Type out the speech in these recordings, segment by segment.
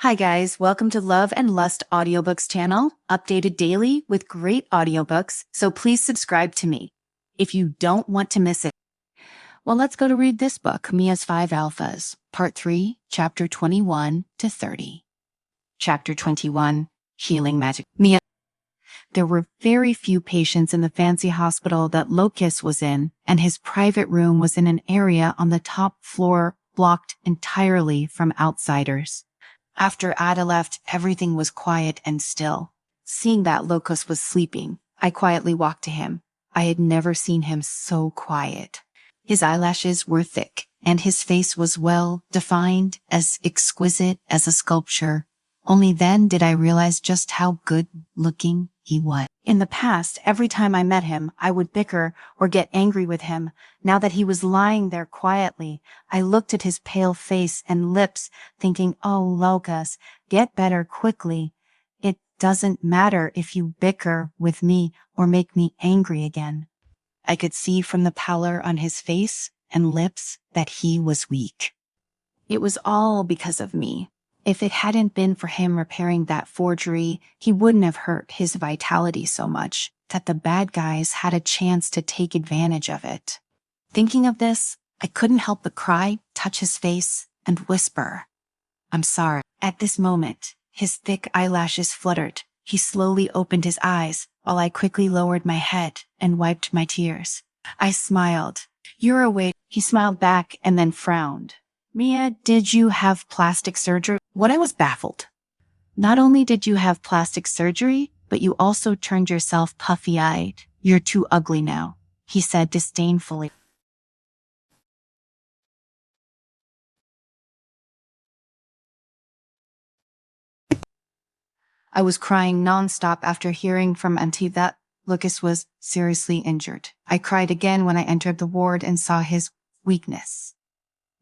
Hi guys, welcome to Love and Lust Audiobooks channel, updated daily with great audiobooks, so please subscribe to me if you don't want to miss it. Well, let's go to read this book, Mia's 5 Alphas, Part 3, Chapter 21 to 30. Chapter 21, Healing Magic. Mia. There were very few patients in the fancy hospital that Locust was in, and his private room was in an area on the top floor blocked entirely from outsiders. After Ada left, everything was quiet and still. Seeing that Locust was sleeping, I quietly walked to him. I had never seen him so quiet. His eyelashes were thick, and his face was well defined, as exquisite as a sculpture. Only then did I realize just how good-looking he was. In the past, every time I met him, I would bicker or get angry with him. Now that he was lying there quietly, I looked at his pale face and lips, thinking, oh, Locust, get better quickly. It doesn't matter if you bicker with me or make me angry again. I could see from the pallor on his face and lips that he was weak. It was all because of me. If it hadn't been for him repairing that forgery, he wouldn't have hurt his vitality so much that the bad guys had a chance to take advantage of it. Thinking of this, I couldn't help but cry, touch his face, and whisper, I'm sorry. At this moment, his thick eyelashes fluttered. He slowly opened his eyes while I quickly lowered my head and wiped my tears. I smiled. You're awake. He smiled back and then frowned. Mia, did you have plastic surgery? What? I was baffled. Not only did you have plastic surgery, but you also turned yourself puffy-eyed. You're too ugly now, he said disdainfully. I was crying nonstop after hearing from Auntie that Lucas was seriously injured. I cried again when I entered the ward and saw his weakness.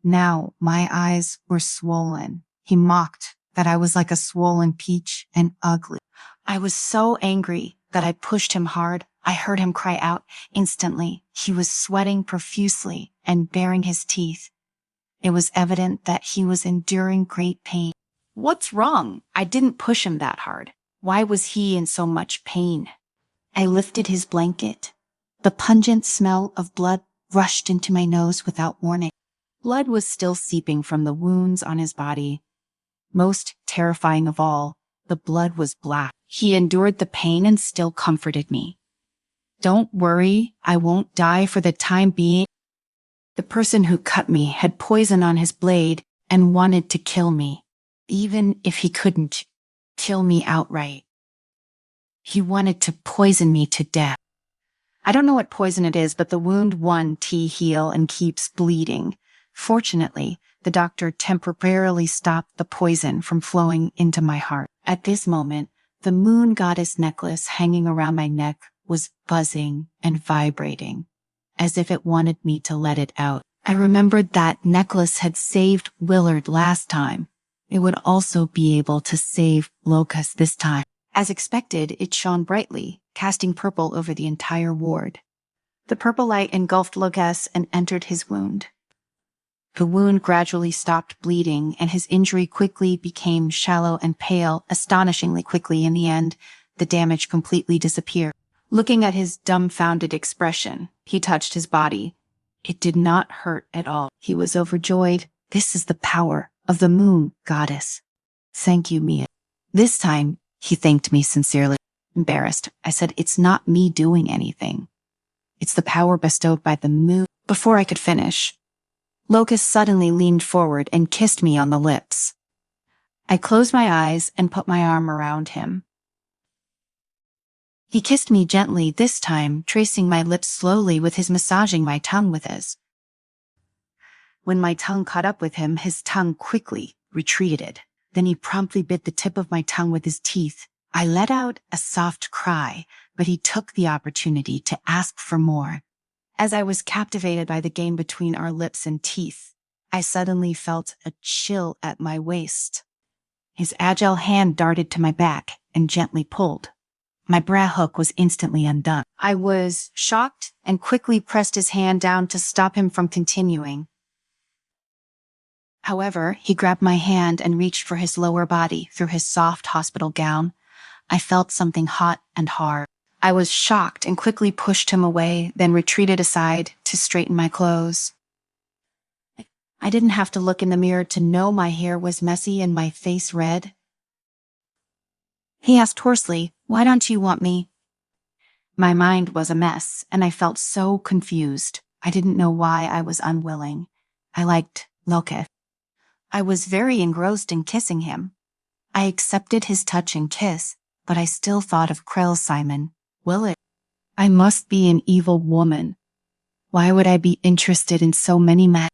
Now my eyes were swollen. He mocked that I was like a swollen peach and ugly. I was so angry that I pushed him hard. I heard him cry out instantly. He was sweating profusely and baring his teeth. It was evident that he was enduring great pain. What's wrong? I didn't push him that hard. Why was he in so much pain? I lifted his blanket. The pungent smell of blood rushed into my nose without warning. Blood was still seeping from the wounds on his body. Most terrifying of all, the blood was black. He endured the pain and still comforted me. Don't worry, I won't die for the time being. The person who cut me had poison on his blade and wanted to kill me, even if he couldn't kill me outright. He wanted to poison me to death. I don't know what poison it is, but the wound won't heal and keeps bleeding. Fortunately, the doctor temporarily stopped the poison from flowing into my heart. At this moment, the moon goddess necklace hanging around my neck was buzzing and vibrating, as if it wanted me to let it out. I remembered that necklace had saved Willard last time. It would also be able to save Locust this time. As expected, it shone brightly, casting purple over the entire ward. The purple light engulfed Locust and entered his wound. The wound gradually stopped bleeding, and his injury quickly became shallow and pale, astonishingly quickly. In the end, the damage completely disappeared. Looking at his dumbfounded expression, he touched his body. It did not hurt at all. He was overjoyed. This is the power of the moon goddess. Thank you, Mia. This time, he thanked me sincerely. Embarrassed, I said, it's not me doing anything. It's the power bestowed by the moon. Before I could finish, Locust suddenly leaned forward and kissed me on the lips. I closed my eyes and put my arm around him. He kissed me gently this time, tracing my lips slowly with his massaging my tongue with his. When my tongue caught up with him, his tongue quickly retreated. Then he promptly bit the tip of my tongue with his teeth. I let out a soft cry, but he took the opportunity to ask for more. As I was captivated by the game between our lips and teeth, I suddenly felt a chill at my waist. His agile hand darted to my back and gently pulled. My bra hook was instantly undone. I was shocked and quickly pressed his hand down to stop him from continuing. However, he grabbed my hand and reached for his lower body through his soft hospital gown. I felt something hot and hard. I was shocked and quickly pushed him away, then retreated aside to straighten my clothes. I didn't have to look in the mirror to know my hair was messy and my face red. He asked hoarsely, "Why don't you want me?" My mind was a mess, and I felt so confused. I didn't know why I was unwilling. I liked Locke. I was very engrossed in kissing him. I accepted his touch and kiss, but I still thought of Krell Simon. Willard. I must be an evil woman. Why would I be interested in so many men?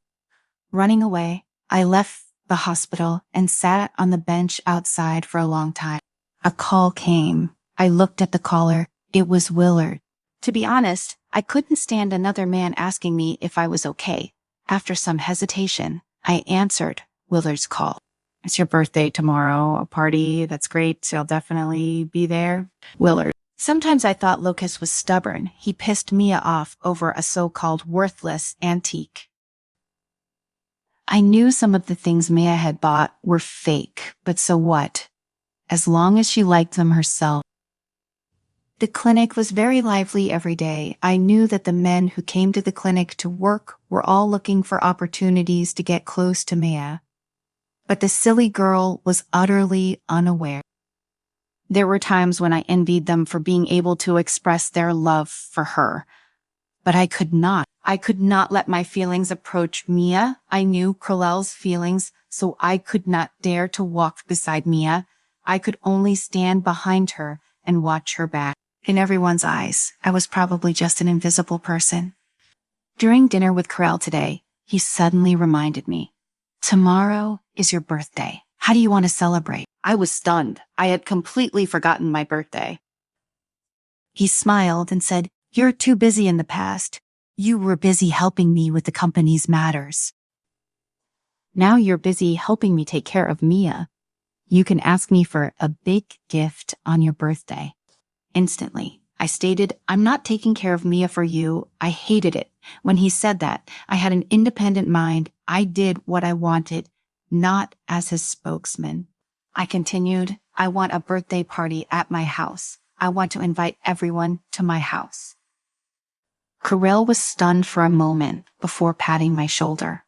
Running away, I left the hospital and sat on the bench outside for a long time. A call came. I looked at the caller. It was Willard. To be honest, I couldn't stand another man asking me if I was okay. After some hesitation, I answered Willard's call. "It's your birthday tomorrow, a party. That's great. I'll definitely be there." Willard. Sometimes I thought Locus was stubborn. He pissed Mia off over a so-called worthless antique. I knew some of the things Mia had bought were fake, but so what? As long as she liked them herself. The clinic was very lively every day. I knew that the men who came to the clinic to work were all looking for opportunities to get close to Mia. But the silly girl was utterly unaware. There were times when I envied them for being able to express their love for her. But I could not. I could not let my feelings approach Mia. I knew Krell's feelings, so I could not dare to walk beside Mia. I could only stand behind her and watch her back. In everyone's eyes, I was probably just an invisible person. During dinner with Krell today, he suddenly reminded me, "Tomorrow is your birthday. How do you want to celebrate?" I was stunned. I had completely forgotten my birthday. He smiled and said, "You're too busy in the past. You were busy helping me with the company's matters. Now you're busy helping me take care of Mia. You can ask me for a big gift on your birthday." Instantly, I stated, "I'm not taking care of Mia for you." I hated it. When he said that, I had an independent mind. I did what I wanted, not as his spokesman. I continued, "I want a birthday party at my house. I want to invite everyone to my house." Krell was stunned for a moment before patting my shoulder.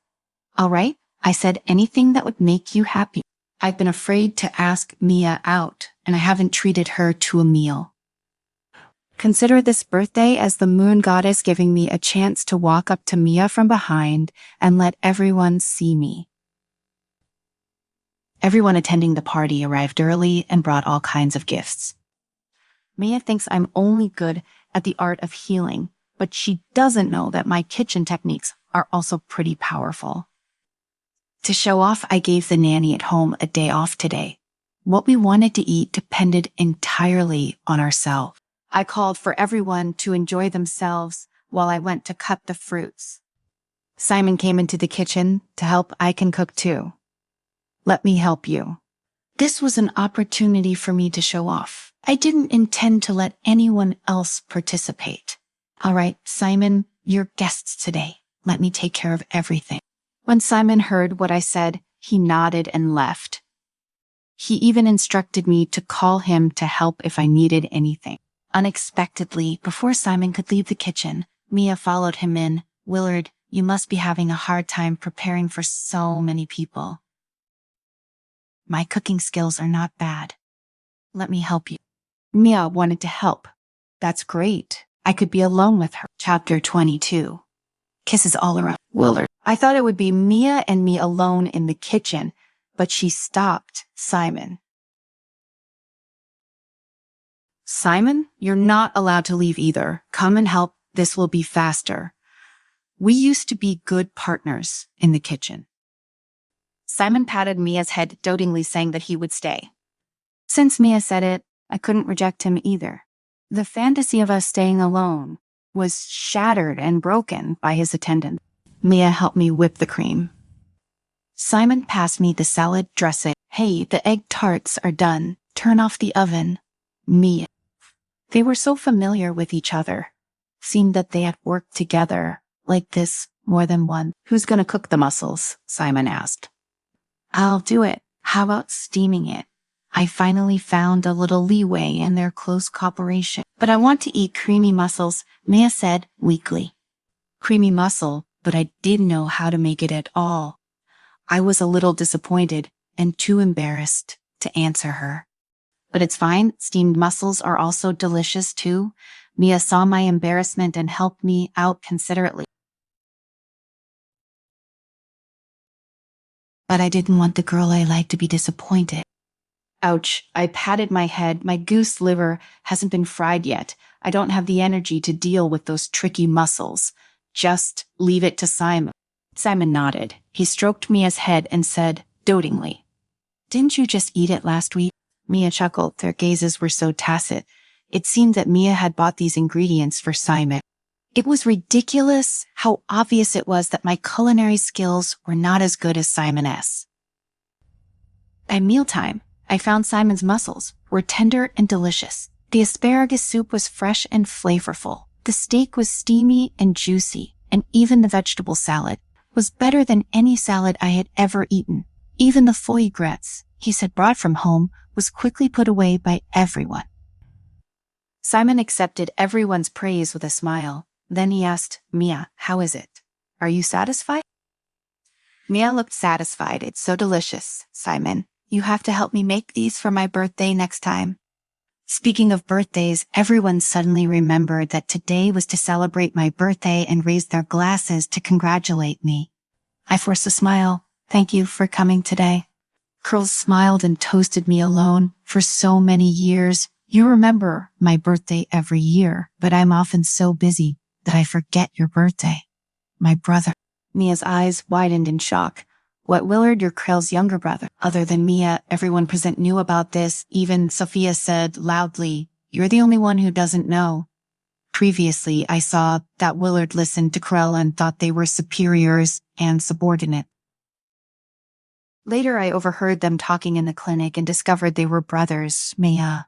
"All right," I said, "anything that would make you happy. I've been afraid to ask Mia out, and I haven't treated her to a meal. Consider this birthday as the moon goddess giving me a chance to walk up to Mia from behind and let everyone see me." Everyone attending the party arrived early and brought all kinds of gifts. Mia thinks I'm only good at the art of healing, but she doesn't know that my kitchen techniques are also pretty powerful. To show off, I gave the nanny at home a day off today. What we wanted to eat depended entirely on ourselves. I called for everyone to enjoy themselves while I went to cut the fruits. Simon came into the kitchen to help. "I can cook too. Let me help you." This was an opportunity for me to show off. I didn't intend to let anyone else participate. "All right, Simon, you're guests today. Let me take care of everything." When Simon heard what I said, he nodded and left. He even instructed me to call him to help if I needed anything. Unexpectedly, before Simon could leave the kitchen, Mia followed him in. "Willard, you must be having a hard time preparing for so many people. My cooking skills are not bad. Let me help you." Mia wanted to help. That's great. I could be alone with her. Chapter 22. Kisses all around. Willard. I thought it would be Mia and me alone in the kitchen, but she stopped Simon. "Simon, you're not allowed to leave either. Come and help. This will be faster. We used to be good partners in the kitchen." Simon patted Mia's head, dotingly saying that he would stay. Since Mia said it, I couldn't reject him either. The fantasy of us staying alone was shattered and broken by his attendance. Mia helped me whip the cream. Simon passed me the salad dressing. "Hey, the egg tarts are done. Turn off the oven." Mia. They were so familiar with each other. Seemed that they had worked together like this more than once. "Who's gonna cook the mussels?" Simon asked. I'll do it. How about steaming it? I finally found a little leeway in their close cooperation. But I want to eat creamy mussels, Mia said weakly. Creamy mussel, but I didn't know how to make it at all. I was a little disappointed and too embarrassed to answer her. But it's fine, steamed mussels are also delicious too. Mia saw my embarrassment and helped me out considerately. But I didn't want the girl I liked to be disappointed. Ouch, I patted my head. My goose liver hasn't been fried yet. I don't have the energy to deal with those tricky mussels. Just leave it to Simon. Simon nodded. He stroked Mia's head and said, dotingly, "Didn't you just eat it last week?" Mia chuckled. Their gazes were so tacit. It seemed that Mia had bought these ingredients for Simon. It was ridiculous how obvious it was that my culinary skills were not as good as Simon's. At mealtime, I found Simon's mussels were tender and delicious. The asparagus soup was fresh and flavorful. The steak was steamy and juicy, and even the vegetable salad was better than any salad I had ever eaten. Even the foie gras he said brought from home was quickly put away by everyone. Simon accepted everyone's praise with a smile. Then he asked, Mia, how is it? Are you satisfied? Mia looked satisfied. It's so delicious, Simon. You have to help me make these for my birthday next time. Speaking of birthdays, everyone suddenly remembered that today was to celebrate my birthday and raised their glasses to congratulate me. I forced a smile. Thank you for coming today. Curls smiled and toasted me alone. For so many years, you remember my birthday every year, but I'm often so busy that I forget your birthday. My brother. Mia's eyes widened in shock. What, Willard, your Krell's younger brother? Other than Mia, everyone present knew about this. Even Sophia said loudly, you're the only one who doesn't know. Previously, I saw that Willard listened to Krell and thought they were superiors and subordinate. Later, I overheard them talking in the clinic and discovered they were brothers. Mia,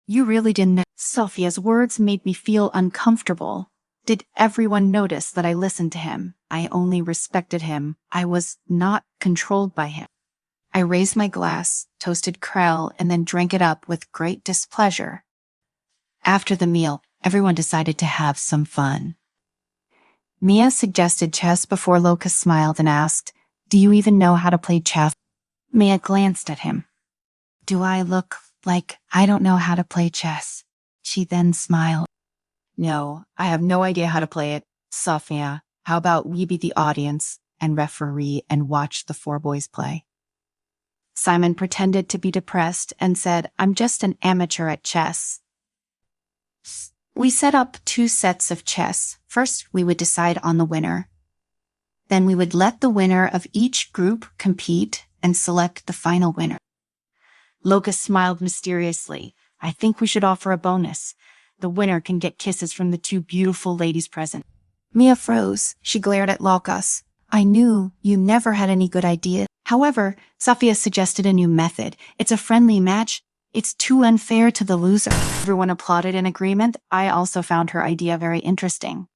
you really didn't know. Sophia's words made me feel uncomfortable. Did everyone notice that I listened to him? I only respected him. I was not controlled by him. I raised my glass, toasted Krell, and then drank it up with great displeasure. After the meal, everyone decided to have some fun. Mia suggested chess before Locust smiled and asked, do you even know how to play chess? Mia glanced at him. Do I look like I don't know how to play chess? She then smiled. No, I have no idea how to play it. Sophia, how about we be the audience and referee and watch the four boys play? Simon pretended to be depressed and said, I'm just an amateur at chess. We set up 2 sets of chess. First, we would decide on the winner. Then we would let the winner of each group compete and select the final winner. Locust smiled mysteriously. I think we should offer a bonus. The winner can get kisses from the 2 beautiful ladies present. Mia froze. She glared at Locust. I knew you never had any good ideas. However, Sophia suggested a new method. It's a friendly match. It's too unfair to the loser. Everyone applauded in agreement. I also found her idea very interesting.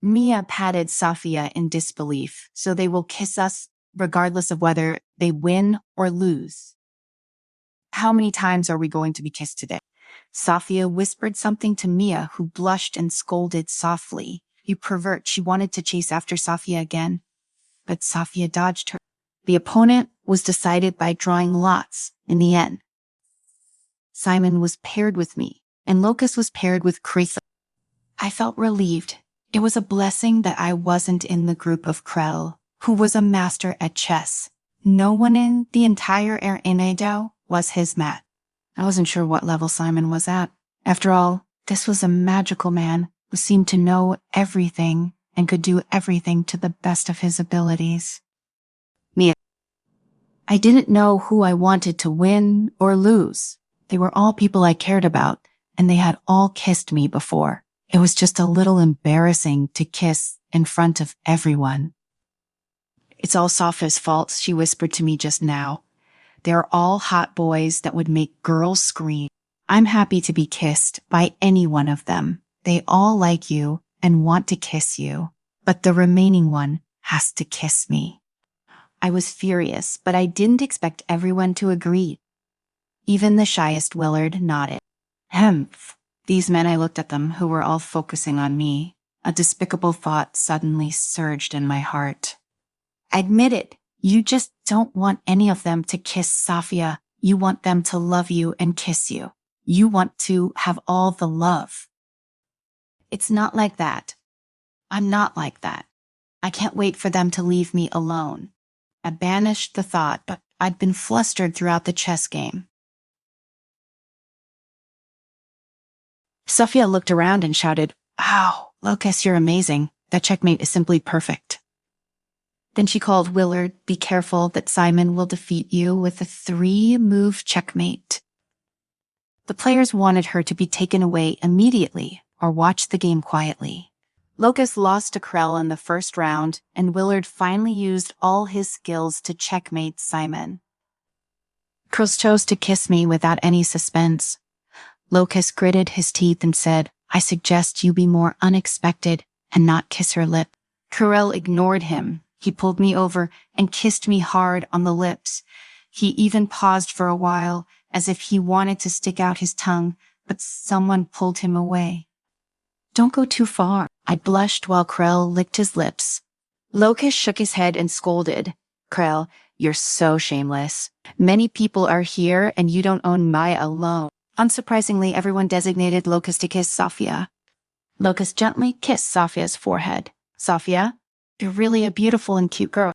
Mia patted Sophia in disbelief. So they will kiss us regardless of whether they win or lose. How many times are we going to be kissed today? Sophia whispered something to Mia, who blushed and scolded softly. You pervert. She wanted to chase after Sophia again, but Sophia dodged her. The opponent was decided by drawing lots in the end. Simon was paired with me, and Locust was paired with Krell. I felt relieved. It was a blessing that I wasn't in the group of Krell, who was a master at chess. No one in the entire Erenado was his mat. I wasn't sure what level Simon was at. After all, this was a magical man who seemed to know everything and could do everything to the best of his abilities. Mia. I didn't know who I wanted to win or lose. They were all people I cared about, and they had all kissed me before. It was just a little embarrassing to kiss in front of everyone. It's all Sophia's fault, she whispered to me just now. They're all hot boys that would make girls scream. I'm happy to be kissed by any one of them. They all like you and want to kiss you, but the remaining one has to kiss me. I was furious, but I didn't expect everyone to agree. Even the shyest Willard nodded. Hemph. These men, I looked at them, who were all focusing on me. A despicable thought suddenly surged in my heart. Admit it, you just don't want any of them to kiss Sophia. You want them to love you and kiss you. You want to have all the love. It's not like that. I'm not like that. I can't wait for them to leave me alone. I banished the thought, but I'd been flustered throughout the chess game. Sophia looked around and shouted, "Wow, Locus, you're amazing. That checkmate is simply perfect." Then she called Willard, "Be careful that Simon will defeat you with a 3-move checkmate." The players wanted her to be taken away immediately or watch the game quietly. Locus lost to Krell in the first round, and Willard finally used all his skills to checkmate Simon. Krell chose to kiss me without any suspense. Locus gritted his teeth and said, "I suggest you be more unexpected and not kiss her lip." Krell ignored him. He pulled me over and kissed me hard on the lips. He even paused for a while, as if he wanted to stick out his tongue, but someone pulled him away. "Don't go too far." I blushed while Krell licked his lips. Locus shook his head and scolded. "Krell, you're so shameless. Many people are here and you don't own my alone." Unsurprisingly, everyone designated Locus to kiss Sophia. Locus gently kissed Sophia's forehead. "Sophia, you're really a beautiful and cute girl."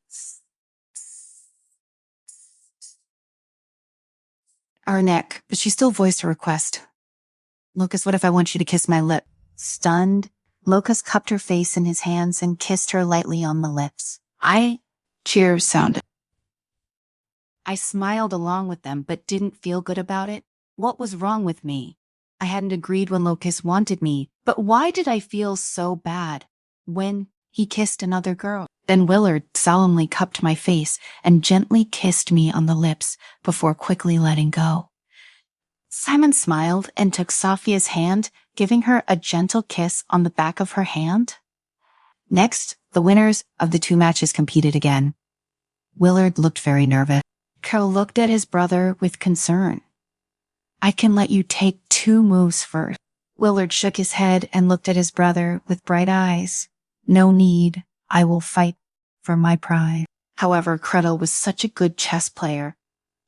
Our neck, but she still voiced her request. "Locus, what if I want you to kiss my lip?" Stunned, Locus cupped her face in his hands and kissed her lightly on the lips. Cheers sounded. I smiled along with them, but didn't feel good about it. What was wrong with me? I hadn't agreed when Locus wanted me, but why did I feel so bad when he kissed another girl? Then Willard solemnly cupped my face and gently kissed me on the lips before quickly letting go. Simon smiled and took Sophia's hand, giving her a gentle kiss on the back of her hand. Next, the winners of the 2 matches competed again. Willard looked very nervous. Carl looked at his brother with concern. "I can let you take 2 moves first." Willard shook his head and looked at his brother with bright eyes. "No need. I will fight for my pride." However, Kreddle was such a good chess player.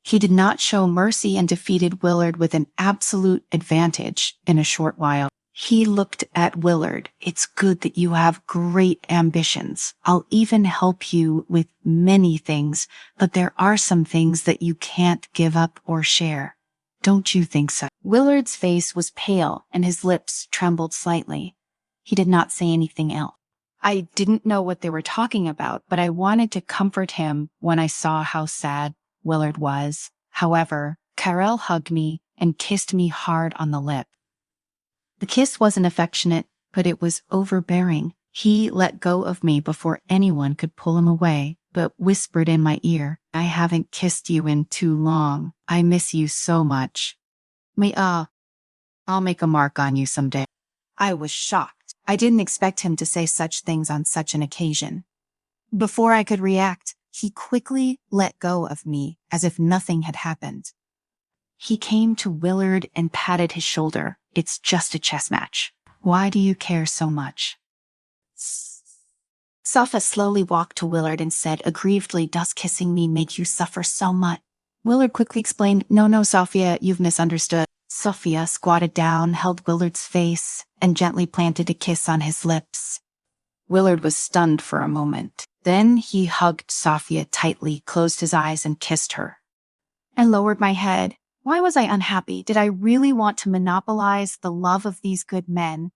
He did not show mercy and defeated Willard with an absolute advantage in a short while. He looked at Willard. "It's good that you have great ambitions. I'll even help you with many things, but there are some things that you can't give up or share. Don't you think so?" Willard's face was pale and his lips trembled slightly. He did not say anything else. I didn't know what they were talking about, but I wanted to comfort him when I saw how sad Willard was. However, Karel hugged me and kissed me hard on the lip. The kiss wasn't affectionate, but it was overbearing. He let go of me before anyone could pull him away, but whispered in my ear, "I haven't kissed you in too long. I miss you so much. I'll make a mark on you someday." I was shocked. I didn't expect him to say such things on such an occasion. Before I could react, he quickly let go of me as if nothing had happened. He came to Willard and patted his shoulder. "It's just a chess match. Why do you care so much?" Sophia slowly walked to Willard and said aggrievedly, "Does kissing me make you suffer so much?" Willard quickly explained, No, Sophia, you've misunderstood." Sophia squatted down, held Willard's face, and gently planted a kiss on his lips. Willard was stunned for a moment. Then he hugged Sophia tightly, closed his eyes, and kissed her. I lowered my head. Why was I unhappy? Did I really want to monopolize the love of these good men?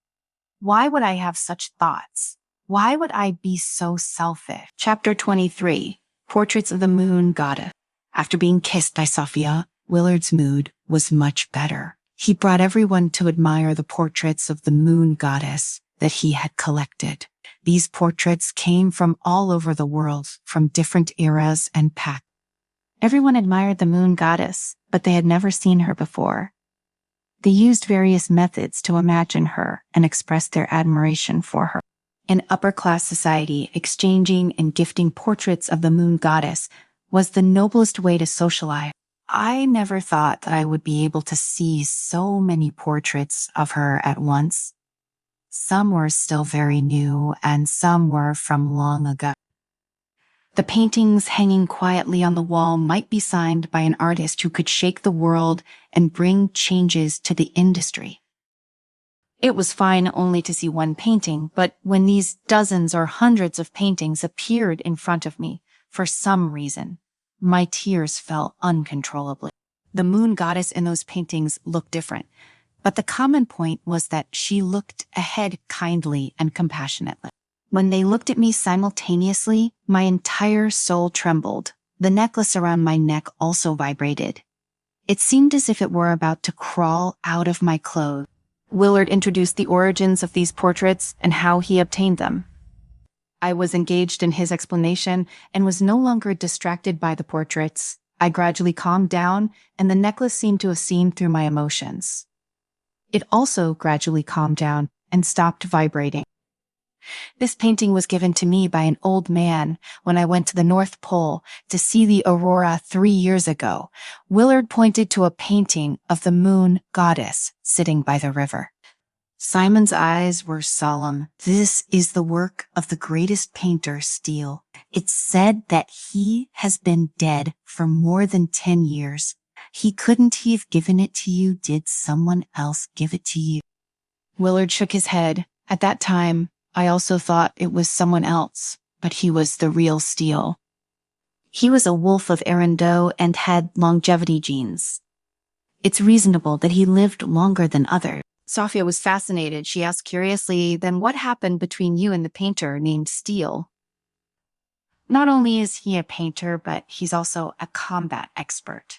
Why would I have such thoughts? Why would I be so selfish? Chapter 23. Portraits of the Moon Goddess. After being kissed by Sophia, Willard's mood was much better. He brought everyone to admire the portraits of the Moon Goddess that he had collected. These portraits came from all over the world, from different eras and packs. Everyone admired the Moon Goddess, but they had never seen her before. They used various methods to imagine her and express their admiration for her. In upper-class society, exchanging and gifting portraits of the moon goddess was the noblest way to socialize. I never thought that I would be able to see so many portraits of her at once. Some were still very new, and some were from long ago. The paintings hanging quietly on the wall might be signed by an artist who could shake the world and bring changes to the industry. It was fine only to see one painting, but when these dozens or hundreds of paintings appeared in front of me, for some reason, my tears fell uncontrollably. The moon goddess in those paintings looked different, but the common point was that she looked ahead kindly and compassionately. When they looked at me simultaneously, my entire soul trembled. The necklace around my neck also vibrated. It seemed as if it were about to crawl out of my clothes. Willard introduced the origins of these portraits and how he obtained them. I was engaged in his explanation and was no longer distracted by the portraits. I gradually calmed down, and the necklace seemed to have seen through my emotions. It also gradually calmed down and stopped vibrating. This painting was given to me by an old man when I went to the North Pole to see the aurora 3 years ago. Willard pointed to a painting of the moon goddess sitting by the river. Simon's eyes were solemn. This is the work of the greatest painter, Steele. It's said that he has been dead for more than 10 years. He couldn't have given it to you. Did someone else give it to you? Willard shook his head. At that time, I also thought it was someone else, but he was the real Steele. He was a wolf of Arundel and had longevity genes. It's reasonable that he lived longer than others. Sophia was fascinated. She asked curiously, then what happened between you and the painter named Steele? Not only is he a painter, but he's also a combat expert.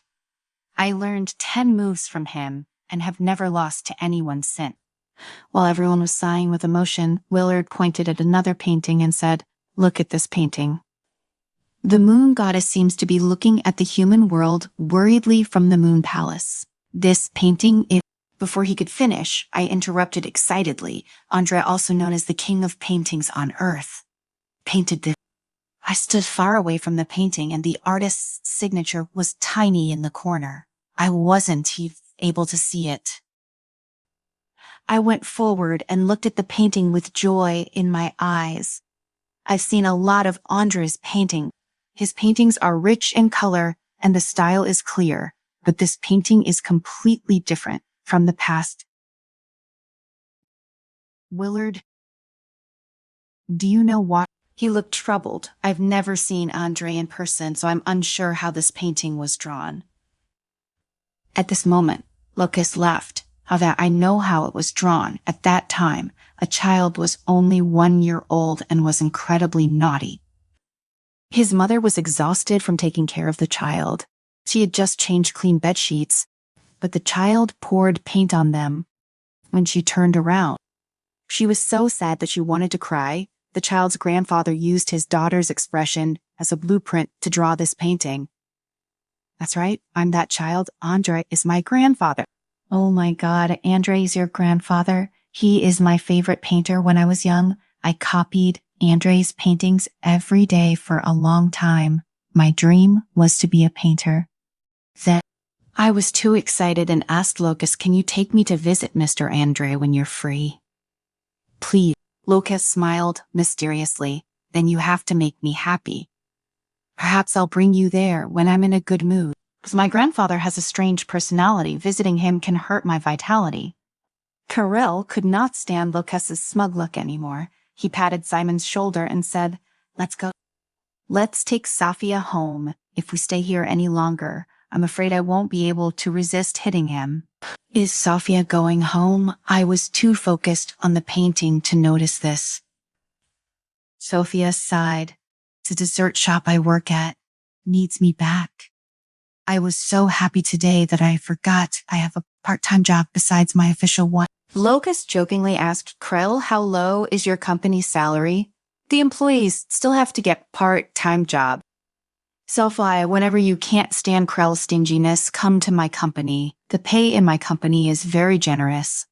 I learned 10 moves from him and have never lost to anyone since. While everyone was sighing with emotion, Willard pointed at another painting and said, "Look at this painting." The moon goddess seems to be looking at the human world worriedly from the moon palace. This painting is... Before he could finish, I interrupted excitedly. Andre, also known as the king of paintings on earth, painted this. I stood far away from the painting and the artist's signature was tiny in the corner. I wasn't able to see it. I went forward and looked at the painting with joy in my eyes. I've seen a lot of Andre's paintings. His paintings are rich in color and the style is clear, but this painting is completely different from the past. Willard, do you know what? He looked troubled. I've never seen Andre in person, so I'm unsure how this painting was drawn. At this moment, Lucas laughed. However, I know how it was drawn. At that time, a child was only 1 year old and was incredibly naughty. His mother was exhausted from taking care of the child. She had just changed clean bed sheets, but the child poured paint on them when she turned around. She was so sad that she wanted to cry. The child's grandfather used his daughter's expression as a blueprint to draw this painting. That's right, I'm that child. Andre is my grandfather. Oh my God, Andre is your grandfather? He is my favorite painter when I was young. I copied Andre's paintings every day for a long time. My dream was to be a painter. Then I was too excited and asked Lucas, can you take me to visit Mr. Andre when you're free? Please. Lucas smiled mysteriously. Then you have to make me happy. Perhaps I'll bring you there when I'm in a good mood. Because my grandfather has a strange personality. Visiting him can hurt my vitality. Carell could not stand Lucas's smug look anymore. He patted Simon's shoulder and said, "Let's go. Let's take Sophia home. If we stay here any longer, I'm afraid I won't be able to resist hitting him." Is Sophia going home? I was too focused on the painting to notice this. Sophia sighed. The dessert shop I work at needs me back. I was so happy today that I forgot I have a part-time job besides my official one. Locust jokingly asked Krell, how low is your company's salary? The employees still have to get part-time job. Sophia, whenever you can't stand Krell's stinginess, come to my company. The pay in my company is very generous.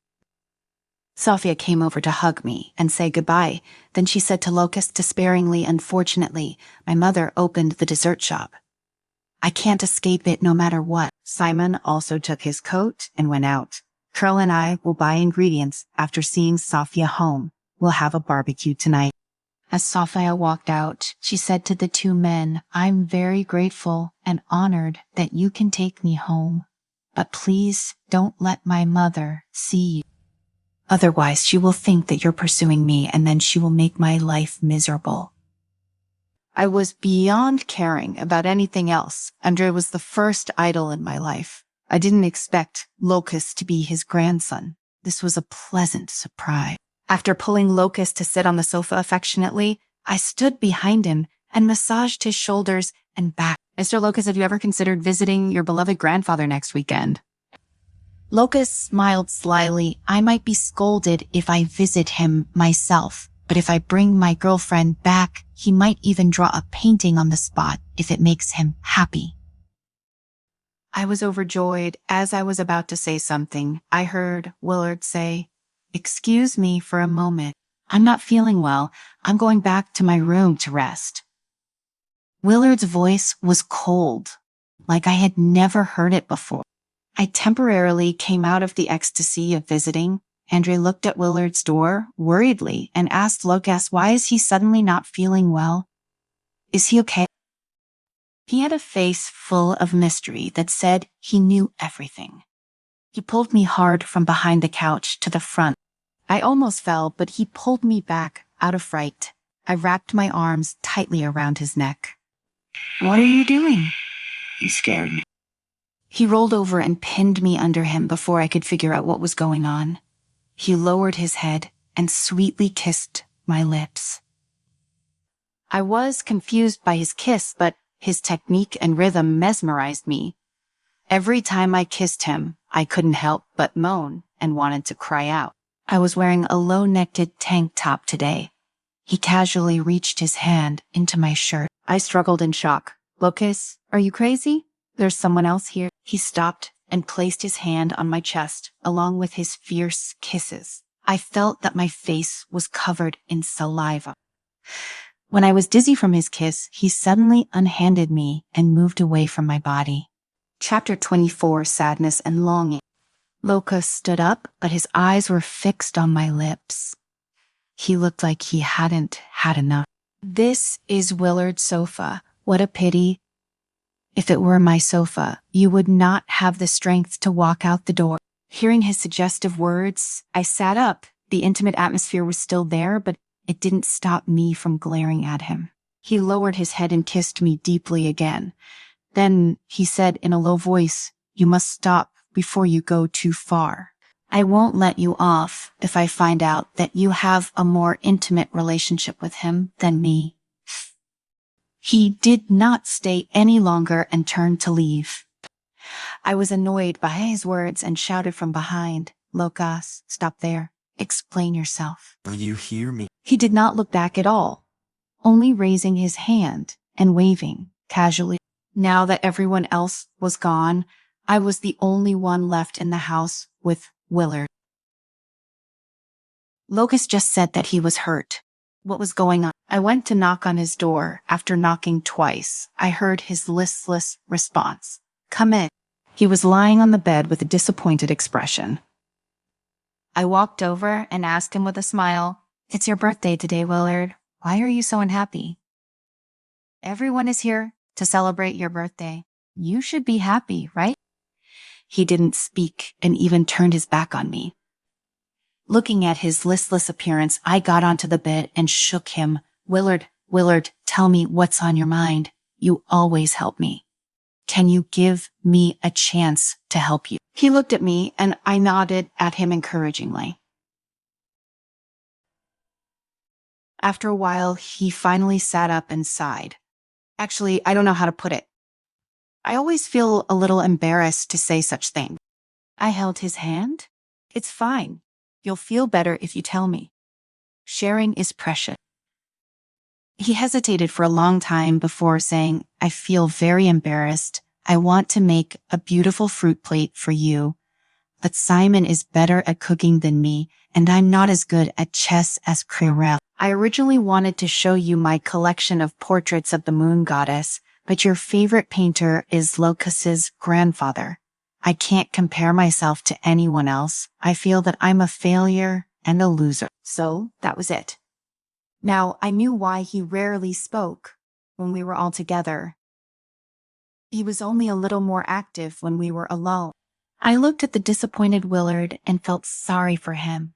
Sophia came over to hug me and say goodbye. Then she said to Locust despairingly, "Unfortunately, my mother opened the dessert shop. I can't escape it no matter what." Simon also took his coat and went out. Curl and I will buy ingredients after seeing Sophia home. We'll have a barbecue tonight. As Sophia walked out, she said to the two men, "I'm very grateful and honored that you can take me home. But please don't let my mother see you. Otherwise, she will think that you're pursuing me, and then she will make my life miserable." I was beyond caring about anything else. Andre was the first idol in my life. I didn't expect Locust to be his grandson. This was a pleasant surprise. After pulling Locust to sit on the sofa affectionately, I stood behind him and massaged his shoulders and back. "Mr. Locust, have you ever considered visiting your beloved grandfather next weekend?" Locust smiled slyly. "I might be scolded if I visit him myself, but if I bring my girlfriend back, he might even draw a painting on the spot if it makes him happy." I was overjoyed. As I was about to say something, I heard Willard say, "Excuse me for a moment. I'm not feeling well. I'm going back to my room to rest." Willard's voice was cold, like I had never heard it before. I temporarily came out of the ecstasy of visiting. Andre looked at Willard's door worriedly and asked Locust, "Why is he suddenly not feeling well? Is he okay?" He had a face full of mystery that said he knew everything. He pulled me hard from behind the couch to the front. I almost fell, but he pulled me back out of fright. I wrapped my arms tightly around his neck. "What are you doing?" "You scared me." He rolled over and pinned me under him before I could figure out what was going on. He lowered his head and sweetly kissed my lips. I was confused by his kiss, but his technique and rhythm mesmerized me. Every time I kissed him, I couldn't help but moan and wanted to cry out. I was wearing a low-necked tank top today. He casually reached his hand into my shirt. I struggled in shock. "Locust, are you crazy? There's someone else here." He stopped and placed his hand on my chest, along with his fierce kisses. I felt that my face was covered in saliva. When I was dizzy from his kiss, he suddenly unhanded me and moved away from my body. Chapter 24, Sadness and Longing. Locust stood up, but his eyes were fixed on my lips. He looked like he hadn't had enough. "This is Willard's sofa. What a pity. If it were my sofa, you would not have the strength to walk out the door." Hearing his suggestive words, I sat up. The intimate atmosphere was still there, but it didn't stop me from glaring at him. He lowered his head and kissed me deeply again. Then he said in a low voice, "You must stop before you go too far. I won't let you off if I find out that you have a more intimate relationship with him than me." He did not stay any longer and turned to leave. I was annoyed by his words and shouted from behind, "Locust, stop there. Explain yourself." "Will you hear me?" He did not look back at all, only raising his hand and waving casually. Now that everyone else was gone, I was the only one left in the house with Willard. Locust just said that he was hurt. What was going on? I went to knock on his door. After knocking twice, I heard his listless response, "Come in." He was lying on the bed with a disappointed expression. I walked over and asked him with a smile, "It's your birthday today, Willard. Why are you so unhappy?" "Everyone is here to celebrate your birthday. You should be happy, right?" He didn't speak and even turned his back on me. Looking at his listless appearance, I got onto the bed and shook him. Willard, tell me what's on your mind. You always help me. Can you give me a chance to help you?" He looked at me and I nodded at him encouragingly. After a while, he finally sat up and sighed. Actually, I don't know how to put it. I always feel a little embarrassed to say such things. I held his hand. "It's fine. You'll feel better if you tell me. Sharing is precious." He hesitated for a long time before saying, "I feel very embarrassed. I want to make a beautiful fruit plate for you, but Simon is better at cooking than me, and I'm not as good at chess as Krell. I originally wanted to show you my collection of portraits of the moon goddess, but your favorite painter is Locus's grandfather. I can't compare myself to anyone else. I feel that I'm a failure and a loser. So that was it. Now, I knew why he rarely spoke when we were all together. He was only a little more active when we were alone. I looked at the disappointed Willard and felt sorry for him.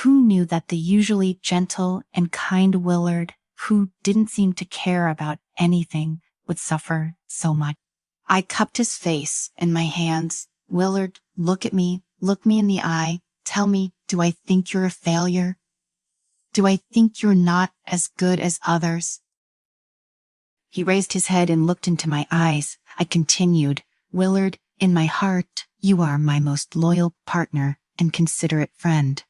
Who knew that the usually gentle and kind Willard, who didn't seem to care about anything, would suffer so much? I cupped his face in my hands. Willard, look at me. Look me in the eye. Tell me, do I think you're a failure? Do I think you're not as good as others? He raised his head and looked into my eyes. I continued, Willard, in my heart, you are my most loyal partner and considerate friend.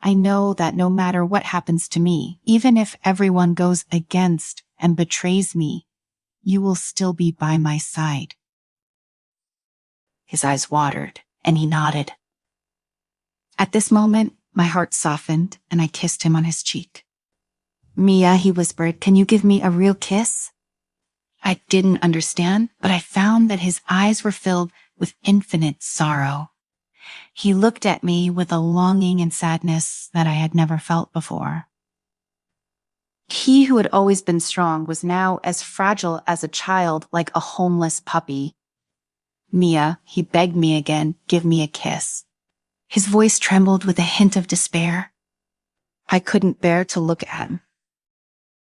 I know that no matter what happens to me, even if everyone goes against and betrays me, you will still be by my side. His eyes watered, and he nodded. At this moment, my heart softened, and I kissed him on his cheek. Mia, he whispered, can you give me a real kiss? I didn't understand, but I found that his eyes were filled with infinite sorrow. He looked at me with a longing and sadness that I had never felt before. He who had always been strong was now as fragile as a child, like a homeless puppy. Mia, he begged me again, give me a kiss. His voice trembled with a hint of despair. I couldn't bear to look at him.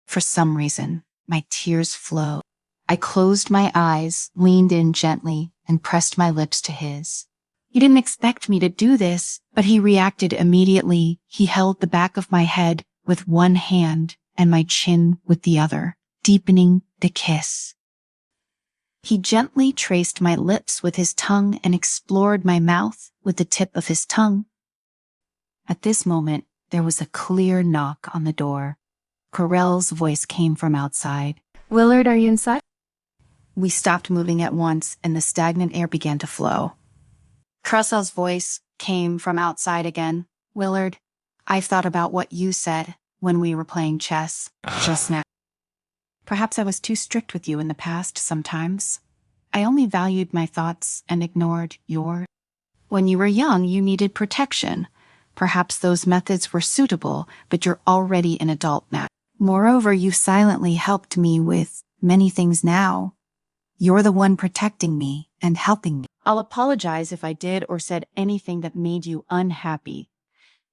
For some reason, my tears flowed. I closed my eyes, leaned in gently, and pressed my lips to his. He didn't expect me to do this, but he reacted immediately. He held the back of my head with one hand and my chin with the other, deepening the kiss. He gently traced my lips with his tongue and explored my mouth with the tip of his tongue. At this moment, there was a clear knock on the door. Corell's voice came from outside. Willard, are you inside? We stopped moving at once, and the stagnant air began to flow. Krussel's voice came from outside again. Willard, I've thought about what you said when we were playing chess just now. Perhaps I was too strict with you in the past sometimes. I only valued my thoughts and ignored yours. When you were young, you needed protection. Perhaps those methods were suitable, but you're already an adult now. Moreover, you silently helped me with many things now. You're the one protecting me and helping me. I'll apologize if I did or said anything that made you unhappy.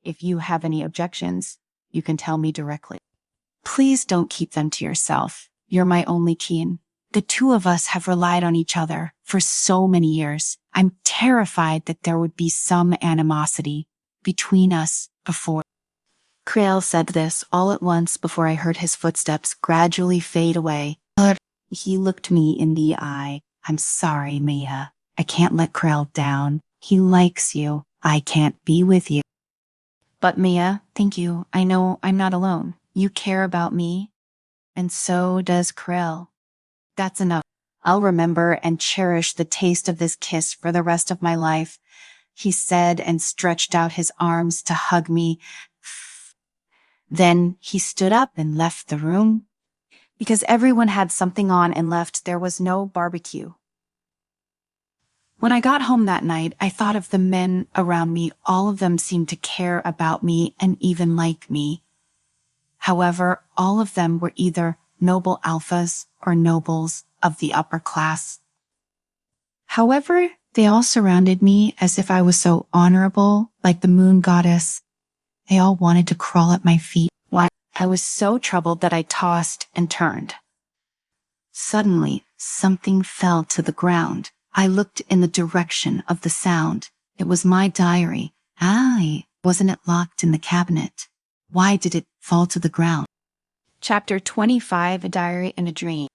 If you have any objections, you can tell me directly. Please don't keep them to yourself. You're my only kin. The two of us have relied on each other for so many years. I'm terrified that there would be some animosity between us before. Krell said this all at once before I heard his footsteps gradually fade away. He looked me in the eye. I'm sorry, Mia. I can't let Krell down. He likes you. I can't be with you. But Mia, thank you. I know I'm not alone. You care about me. And so does Krell. That's enough. I'll remember and cherish the taste of this kiss for the rest of my life, he said and stretched out his arms to hug me. Then he stood up and left the room. Because everyone had something on and left, there was no barbecue. When I got home that night, I thought of the men around me. All of them seemed to care about me and even like me. However, all of them were either noble alphas or nobles of the upper class. However, they all surrounded me as if I was so honorable, like the moon goddess. They all wanted to crawl at my feet. I was so troubled that I tossed and turned. Suddenly, something fell to the ground. I looked in the direction of the sound. It was my diary. Wasn't it locked in the cabinet? Why did it fall to the ground? Chapter 25, A Diary in a Dream.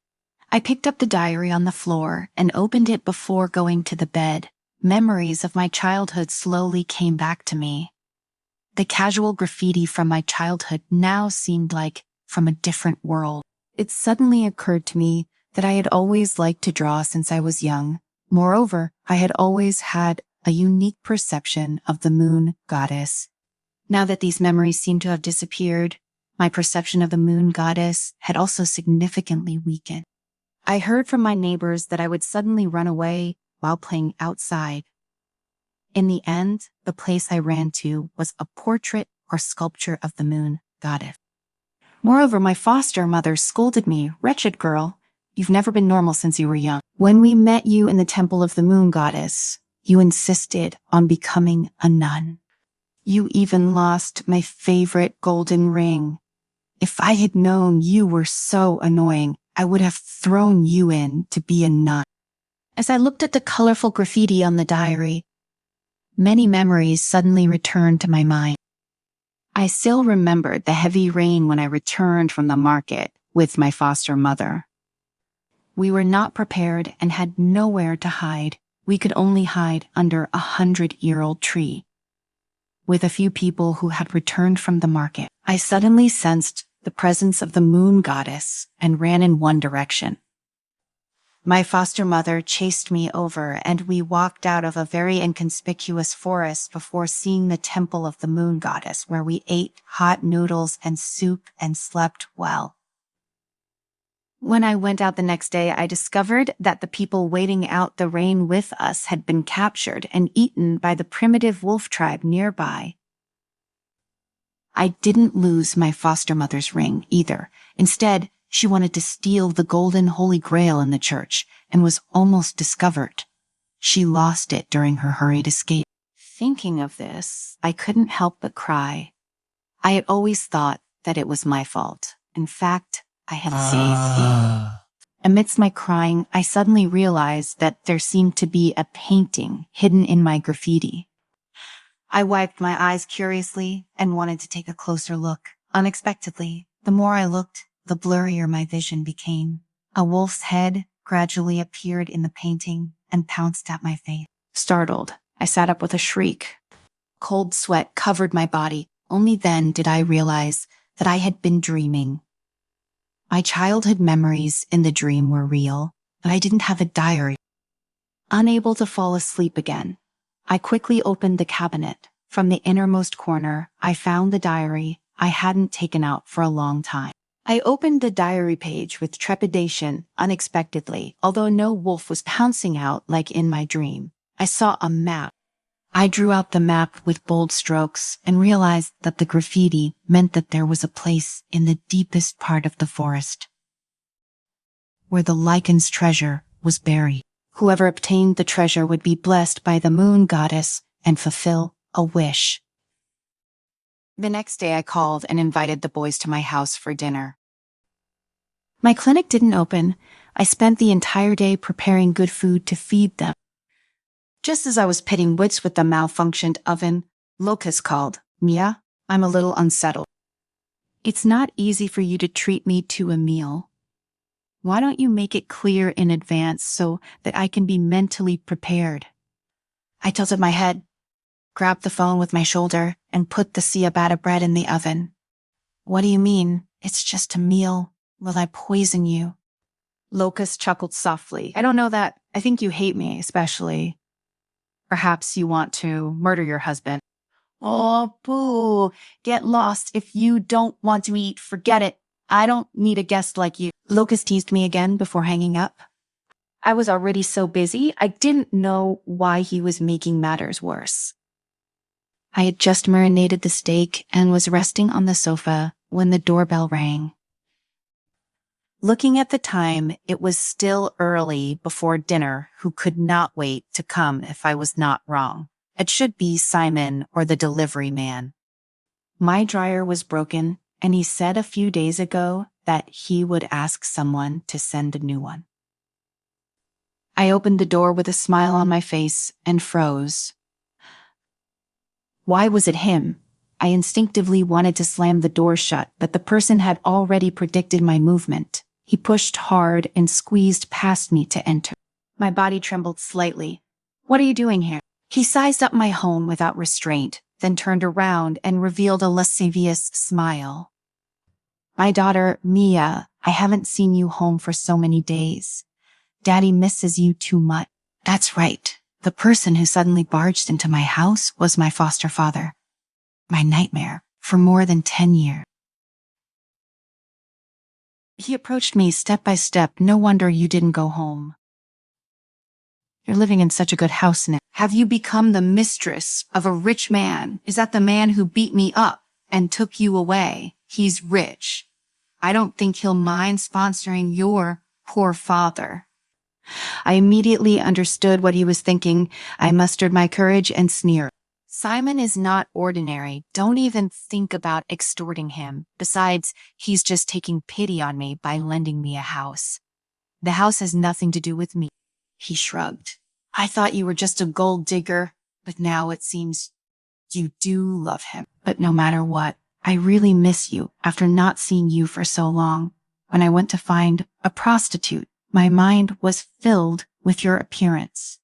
I picked up the diary on the floor and opened it before going to the bed. Memories of my childhood slowly came back to me. The casual graffiti from my childhood now seemed like from a different world. It suddenly occurred to me that I had always liked to draw since I was young. Moreover, I had always had a unique perception of the moon goddess. Now that these memories seemed to have disappeared, my perception of the moon goddess had also significantly weakened. I heard from my neighbors that I would suddenly run away while playing outside. In the end, the place I ran to was a portrait or sculpture of the moon goddess. Moreover, my foster mother scolded me, "Wretched girl, you've never been normal since you were young. When we met you in the temple of the moon goddess, you insisted on becoming a nun. You even lost my favorite golden ring. If I had known you were so annoying, I would have thrown you in to be a nun." As I looked at the colorful graffiti on the diary, many memories suddenly returned to my mind. I still remembered the heavy rain when I returned from the market with my foster mother. We were not prepared and had nowhere to hide. We could only hide under a 100-year-old tree. With a few people who had returned from the market, I suddenly sensed the presence of the moon goddess and ran in one direction. My foster mother chased me over, and we walked out of a very inconspicuous forest before seeing the temple of the moon goddess, where we ate hot noodles and soup and slept well. When I went out the next day, I discovered that the people waiting out the rain with us had been captured and eaten by the primitive wolf tribe nearby. I didn't lose my foster mother's ring either. Instead, she wanted to steal the golden holy grail in the church and was almost discovered. She lost it during her hurried escape. Thinking of this, I couldn't help but cry. I had always thought that it was my fault. In fact, I had saved you. Amidst my crying, I suddenly realized that there seemed to be a painting hidden in my graffiti. I wiped my eyes curiously and wanted to take a closer look. Unexpectedly, the more I looked, the blurrier my vision became. A wolf's head gradually appeared in the painting and pounced at my face. Startled, I sat up with a shriek. Cold sweat covered my body. Only then did I realize that I had been dreaming. My childhood memories in the dream were real, but I didn't have a diary. Unable to fall asleep again, I quickly opened the cabinet. From the innermost corner, I found the diary I hadn't taken out for a long time. I opened the diary page with trepidation unexpectedly. Although no wolf was pouncing out like in my dream, I saw a map. I drew out the map with bold strokes and realized that the graffiti meant that there was a place in the deepest part of the forest where the lichen's treasure was buried. Whoever obtained the treasure would be blessed by the moon goddess and fulfill a wish. The next day I called and invited the boys to my house for dinner. My clinic didn't open. I spent the entire day preparing good food to feed them. Just as I was pitting wits with the malfunctioned oven, Locust called. "Mia, I'm a little unsettled. It's not easy for you to treat me to a meal. Why don't you make it clear in advance so that I can be mentally prepared?" I tilted my head, grabbed the phone with my shoulder, and put the ciabatta bread in the oven. "What do you mean? It's just a meal. Will I poison you?" Locust chuckled softly. "I don't know that. I think you hate me, especially. Perhaps you want to murder your husband." "Oh, boo. Get lost. If you don't want to eat, forget it. I don't need a guest like you." Locust teased me again before hanging up. I was already so busy, I didn't know why he was making matters worse. I had just marinated the steak and was resting on the sofa when the doorbell rang. Looking at the time, it was still early before dinner. Who could not wait to come if I was not wrong? It should be Simon or the delivery man. My dryer was broken, and he said a few days ago that he would ask someone to send a new one. I opened the door with a smile on my face and froze. Why was it him? I instinctively wanted to slam the door shut, but the person had already predicted my movement. He pushed hard and squeezed past me to enter. My body trembled slightly. "What are you doing here?" He sized up my home without restraint, then turned around and revealed a lascivious smile. "My daughter, Mia, I haven't seen you home for so many days. Daddy misses you too much." That's right. The person who suddenly barged into my house was my foster father. my nightmare, for more than 10 years. He approached me step by step. No wonder you didn't go home. You're living in such a good house now. Have you become the mistress of a rich man? Is that the man who beat me up and took you away? He's rich. I don't think he'll mind sponsoring your poor father. I immediately understood what he was thinking. I mustered my courage and sneered. Simon is not ordinary. Don't even think about extorting him. Besides, he's just taking pity on me by lending me a house. The house has nothing to do with me. He shrugged. I thought you were just a gold digger, but now it seems you do love him. But no matter what, I really miss you after not seeing you for so long. When I went to find a prostitute, my mind was filled with your appearance.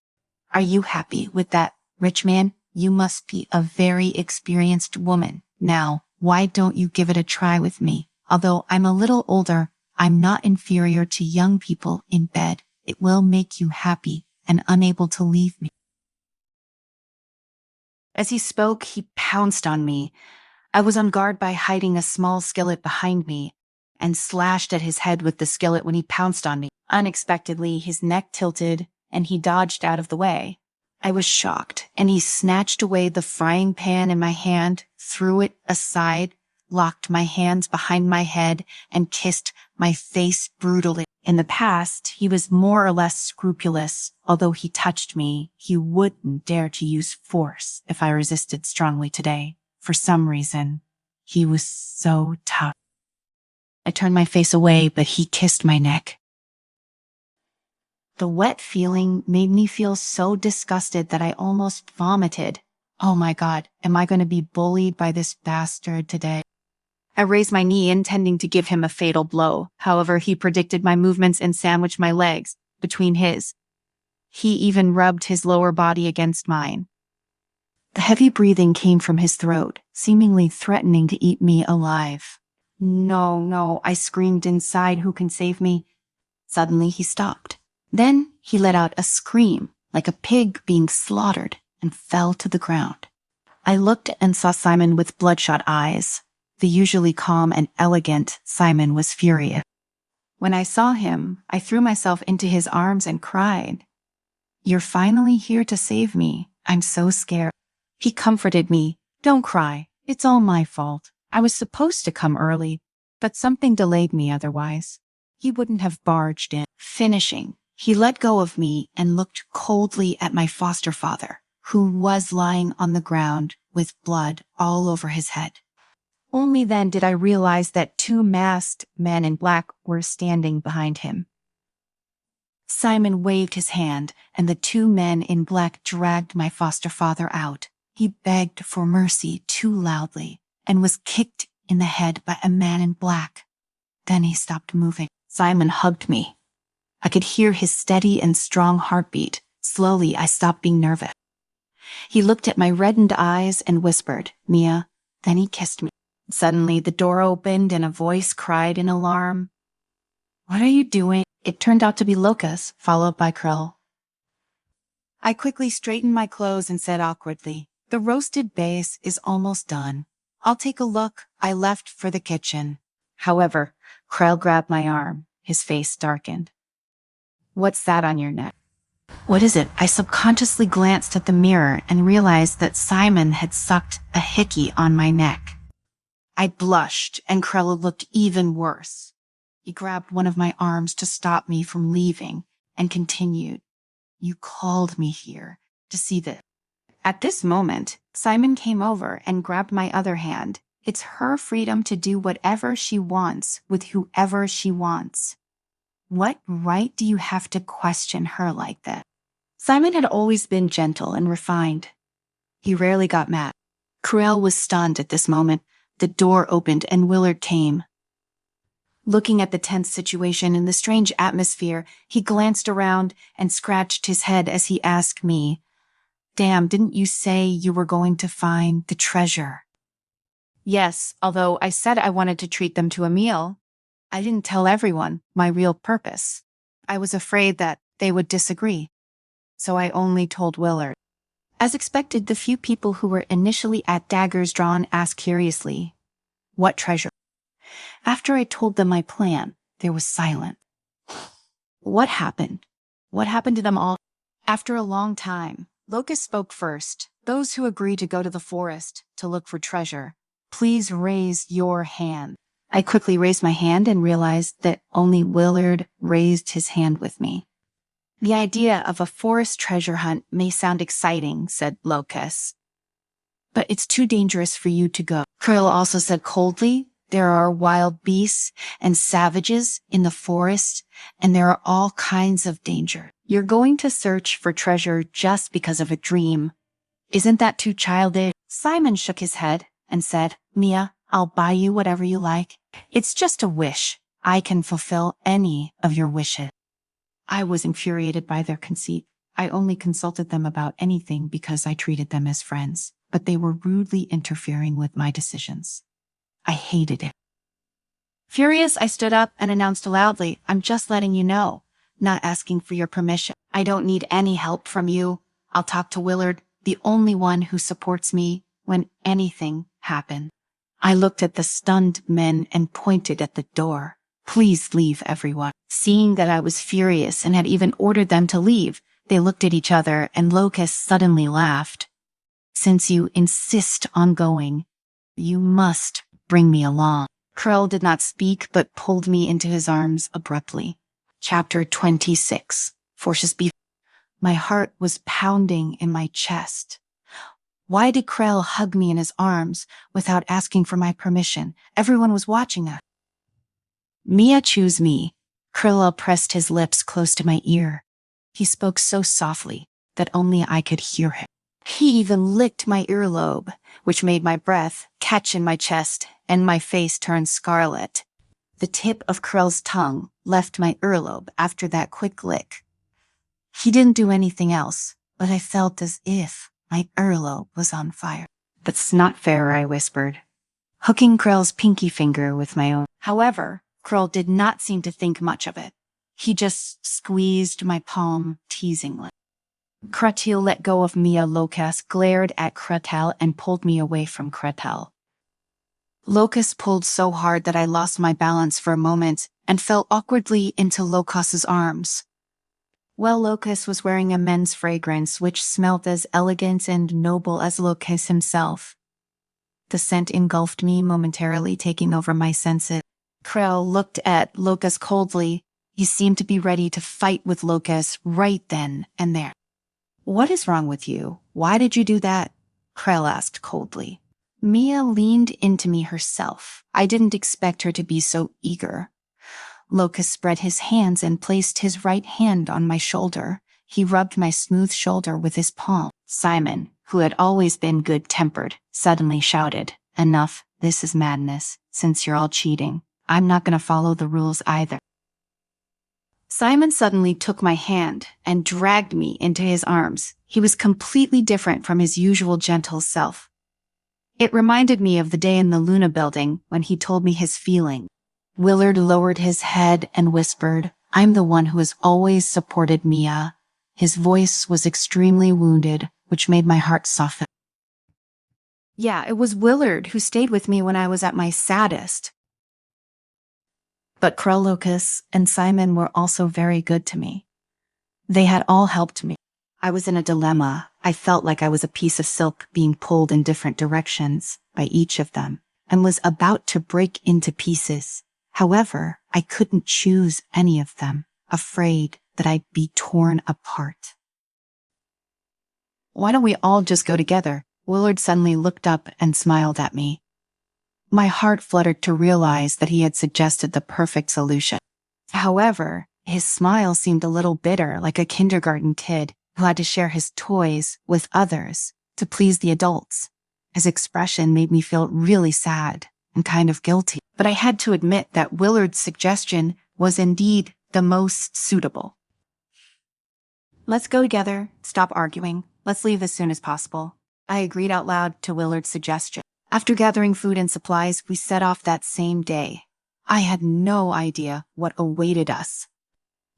Are you happy with that rich man? You must be a very experienced woman. Now, why don't you give it a try with me? Although I'm a little older, I'm not inferior to young people in bed. It will make you happy and unable to leave me. As he spoke, he pounced on me. I was on guard by hiding a small skillet behind me and slashed at his head with the skillet when he pounced on me. Unexpectedly, his neck tilted and he dodged out of the way. I was shocked, and he snatched away the frying pan in my hand, threw it aside, locked my hands behind my head, and kissed my face brutally. In the past, he was more or less scrupulous. Although he touched me, he wouldn't dare to use force if I resisted strongly today. For some reason, he was so tough. I turned my face away, but he kissed my neck. The wet feeling made me feel so disgusted that I almost vomited. Oh my God, am I going to be bullied by this bastard today? I raised my knee, intending to give him a fatal blow. However, he predicted my movements and sandwiched my legs between his. He even rubbed his lower body against mine. The heavy breathing came from his throat, seemingly threatening to eat me alive. No, I screamed inside. Who can save me? Suddenly, he stopped. Then he let out a scream, like a pig being slaughtered, and fell to the ground. I looked and saw Simon with bloodshot eyes. The usually calm and elegant Simon was furious. When I saw him, I threw myself into his arms and cried, "You're finally here to save me. I'm so scared." He comforted me. "Don't cry. It's all my fault. I was supposed to come early, but something delayed me otherwise." He wouldn't have barged in. Finishing, he let go of me and looked coldly at my foster father, who was lying on the ground with blood all over his head. Only then did I realize that two masked men in black were standing behind him. Simon waved his hand, and the two men in black dragged my foster father out. He begged for mercy too loudly and was kicked in the head by a man in black. Then he stopped moving. Simon hugged me. I could hear his steady and strong heartbeat. Slowly, I stopped being nervous. He looked at my reddened eyes and whispered, "Mia." Then he kissed me. Suddenly, the door opened and a voice cried in alarm, "What are you doing?" It turned out to be Lucas, followed by Krell. I quickly straightened my clothes and said awkwardly, "The roasted base is almost done. I'll take a look." I left for the kitchen. However, Krell grabbed my arm. His face darkened. "What's that on your neck?" "What is it?" I subconsciously glanced at the mirror and realized that Simon had sucked a hickey on my neck. I blushed, and Krell looked even worse. He grabbed one of my arms to stop me from leaving and continued, "You called me here to see this." At this moment, Simon came over and grabbed my other hand. It's her freedom to do whatever she wants with whoever she wants. What right do you have to question her like that? Simon had always been gentle and refined. He rarely got mad. Krell was stunned at this moment. The door opened and Willard came. Looking at the tense situation and the strange atmosphere, he glanced around and scratched his head as he asked me, "Damn, didn't you say you were going to find the treasure?" "Yes, although I said I wanted to treat them to a meal. I didn't tell everyone my real purpose. I was afraid that they would disagree. So I only told Willard." As expected, the few people who were initially at daggers drawn asked curiously, "What treasure?" After I told them my plan, there was silence. What happened? What happened to them all? After a long time, Locust spoke first. "Those who agree to go to the forest to look for treasure, please raise your hand." I quickly raised my hand and realized that only Willard raised his hand with me. "The idea of a forest treasure hunt may sound exciting," said Locust, "but it's too dangerous for you to go." Krill also said coldly, "There are wild beasts and savages in the forest, and there are all kinds of danger. You're going to search for treasure just because of a dream. Isn't that too childish?" Simon shook his head and said, "Mia, I'll buy you whatever you like. It's just a wish. I can fulfill any of your wishes." I was infuriated by their conceit. I only consulted them about anything because I treated them as friends, but they were rudely interfering with my decisions. I hated it. Furious, I stood up and announced loudly, "I'm just letting you know, not asking for your permission. I don't need any help from you. I'll talk to Willard, the only one who supports me when anything happens." I looked at the stunned men and pointed at the door. "Please leave, everyone." Seeing that I was furious and had even ordered them to leave, they looked at each other and Locust suddenly laughed. "Since you insist on going, you must bring me along." Krell did not speak but pulled me into his arms abruptly. Chapter 26. Forces Beef. My heart was pounding in my chest. Why did Krell hug me in his arms without asking for my permission? Everyone was watching us. "Mia, choose me." Krell pressed his lips close to my ear. He spoke so softly that only I could hear him. He even licked my earlobe, which made my breath catch in my chest and my face turn scarlet. The tip of Krell's tongue left my earlobe after that quick lick. He didn't do anything else, but I felt as if my earlobe was on fire. "That's not fair," I whispered, hooking Krell's pinky finger with my own. However, Krell did not seem to think much of it. He just squeezed my palm teasingly. Kretel let go of Mia. Locust glared at Kretel and pulled me away from Kretel. Locust pulled so hard that I lost my balance for a moment and fell awkwardly into Locust's arms. Well, Locust was wearing a men's fragrance which smelled as elegant and noble as Locust himself. The scent engulfed me momentarily, taking over my senses. Krell looked at Locust coldly. He seemed to be ready to fight with Locust right then and there. "What is wrong with you? Why did you do that?" Krell asked coldly. Mia leaned into me herself. I didn't expect her to be so eager. Locust spread his hands and placed his right hand on my shoulder. He rubbed my smooth shoulder with his palm. Simon, who had always been good-tempered, suddenly shouted, "Enough, this is madness. Since you're all cheating, I'm not going to follow the rules either." Simon suddenly took my hand and dragged me into his arms. He was completely different from his usual gentle self. It reminded me of the day in the Luna building when he told me his feeling. Willard lowered his head and whispered, "I'm the one who has always supported Mia." His voice was extremely wounded, which made my heart soften. Yeah, it was Willard who stayed with me when I was at my saddest. But Krell, Locust, and Simon were also very good to me. They had all helped me. I was in a dilemma. I felt like I was a piece of silk being pulled in different directions by each of them and was about to break into pieces. However, I couldn't choose any of them, afraid that I'd be torn apart. "Why don't we all just go together?" Willard suddenly looked up and smiled at me. My heart fluttered to realize that he had suggested the perfect solution. However, his smile seemed a little bitter, like a kindergarten kid who had to share his toys with others to please the adults. His expression made me feel really sad and kind of guilty. But I had to admit that Willard's suggestion was indeed the most suitable. "Let's go together. Stop arguing. Let's leave as soon as possible." I agreed out loud to Willard's suggestion. After gathering food and supplies, we set off that same day. I had no idea what awaited us.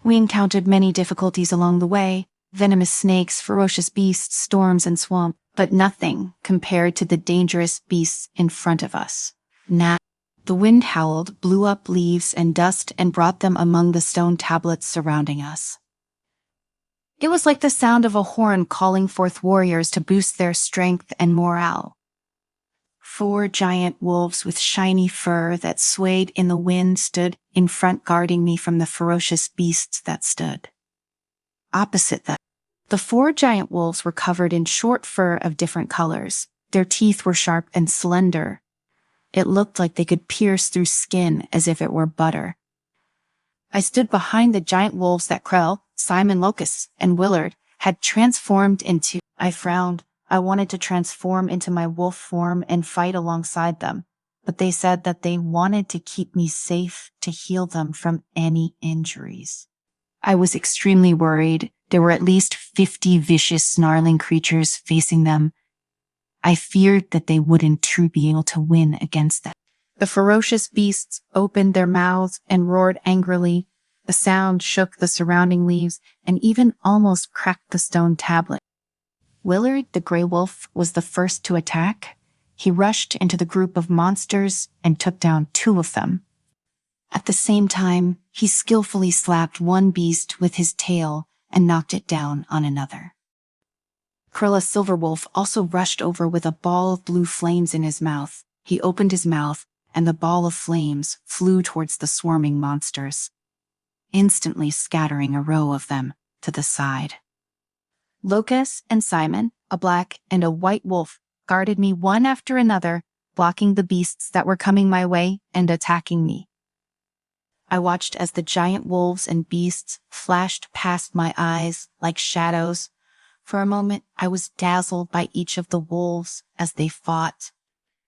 We encountered many difficulties along the way, Venomous snakes, ferocious beasts, storms, and swamp, but nothing compared to the dangerous beasts in front of us. Now, the wind howled, blew up leaves and dust, and brought them among the stone tablets surrounding us. It was like the sound of a horn calling forth warriors to boost their strength and morale. 4 giant wolves with shiny fur that swayed in the wind stood in front, guarding me from the ferocious beasts that stood opposite them. The 4 giant wolves were covered in short fur of different colors. Their teeth were sharp and slender. It looked like they could pierce through skin as if it were butter. I stood behind the giant wolves that Krell, Simon, Locust, and Willard had transformed into. I frowned. I wanted to transform into my wolf form and fight alongside them, but they said that they wanted to keep me safe to heal them from any injuries. I was extremely worried. There were at least 50 vicious, snarling creatures facing them. I feared that they wouldn't truly be able to win against them. The ferocious beasts opened their mouths and roared angrily. The sound shook the surrounding leaves and even almost cracked the stone tablet. Willard, the gray wolf, was the first to attack. He rushed into the group of monsters and took down 2 of them. At the same time, he skillfully slapped one beast with his tail and knocked it down on another. Krilla Silverwolf also rushed over with a ball of blue flames in his mouth. He opened his mouth, and the ball of flames flew towards the swarming monsters, instantly scattering a row of them to the side. Locust and Simon, a black and a white wolf, guarded me one after another, blocking the beasts that were coming my way and attacking me. I watched as the giant wolves and beasts flashed past my eyes like shadows. For a moment, I was dazzled by each of the wolves as they fought.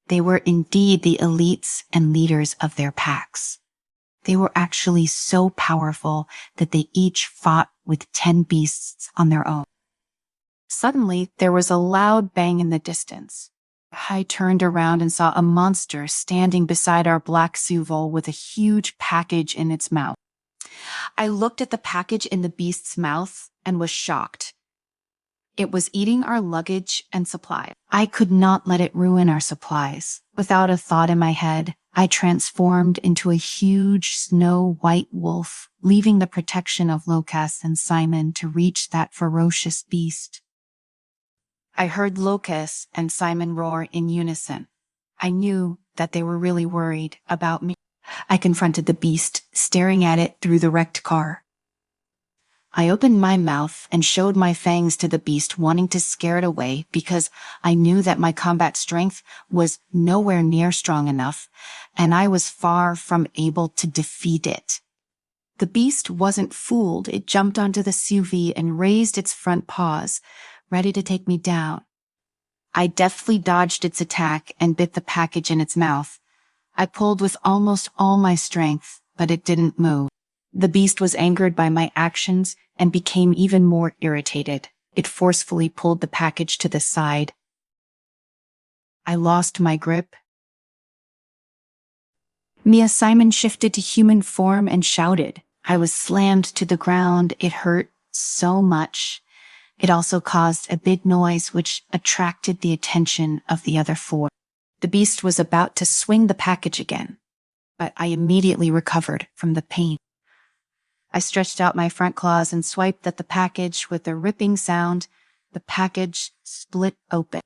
They were indeed the elites and leaders of their packs. They were actually so powerful that they each fought with 10 beasts on their own. Suddenly, there was a loud bang in the distance. I turned around and saw a monster standing beside our black Suvol with a huge package in its mouth. I looked at the package in the beast's mouth and was shocked. It was eating our luggage and supplies. I could not let it ruin our supplies. Without a thought in my head, I transformed into a huge snow-white wolf, leaving the protection of Locust and Simon to reach that ferocious beast. I heard Locust and Simon roar in unison. I knew that they were really worried about me. I confronted the beast, staring at it through the wrecked car. I opened my mouth and showed my fangs to the beast, wanting to scare it away because I knew that my combat strength was nowhere near strong enough, and I was far from able to defeat it. The beast wasn't fooled. It jumped onto the SUV and raised its front paws, ready to take me down. I deftly dodged its attack and bit the package in its mouth. I pulled with almost all my strength, but it didn't move. The beast was angered by my actions and became even more irritated. It forcefully pulled the package to the side. I lost my grip. Mia Simon shifted to human form and shouted. I was slammed to the ground. It hurt so much. It also caused a big noise which attracted the attention of the other 4. The beast was about to swing the package again, but I immediately recovered from the pain. I stretched out my front claws and swiped at the package with a ripping sound. The package split open.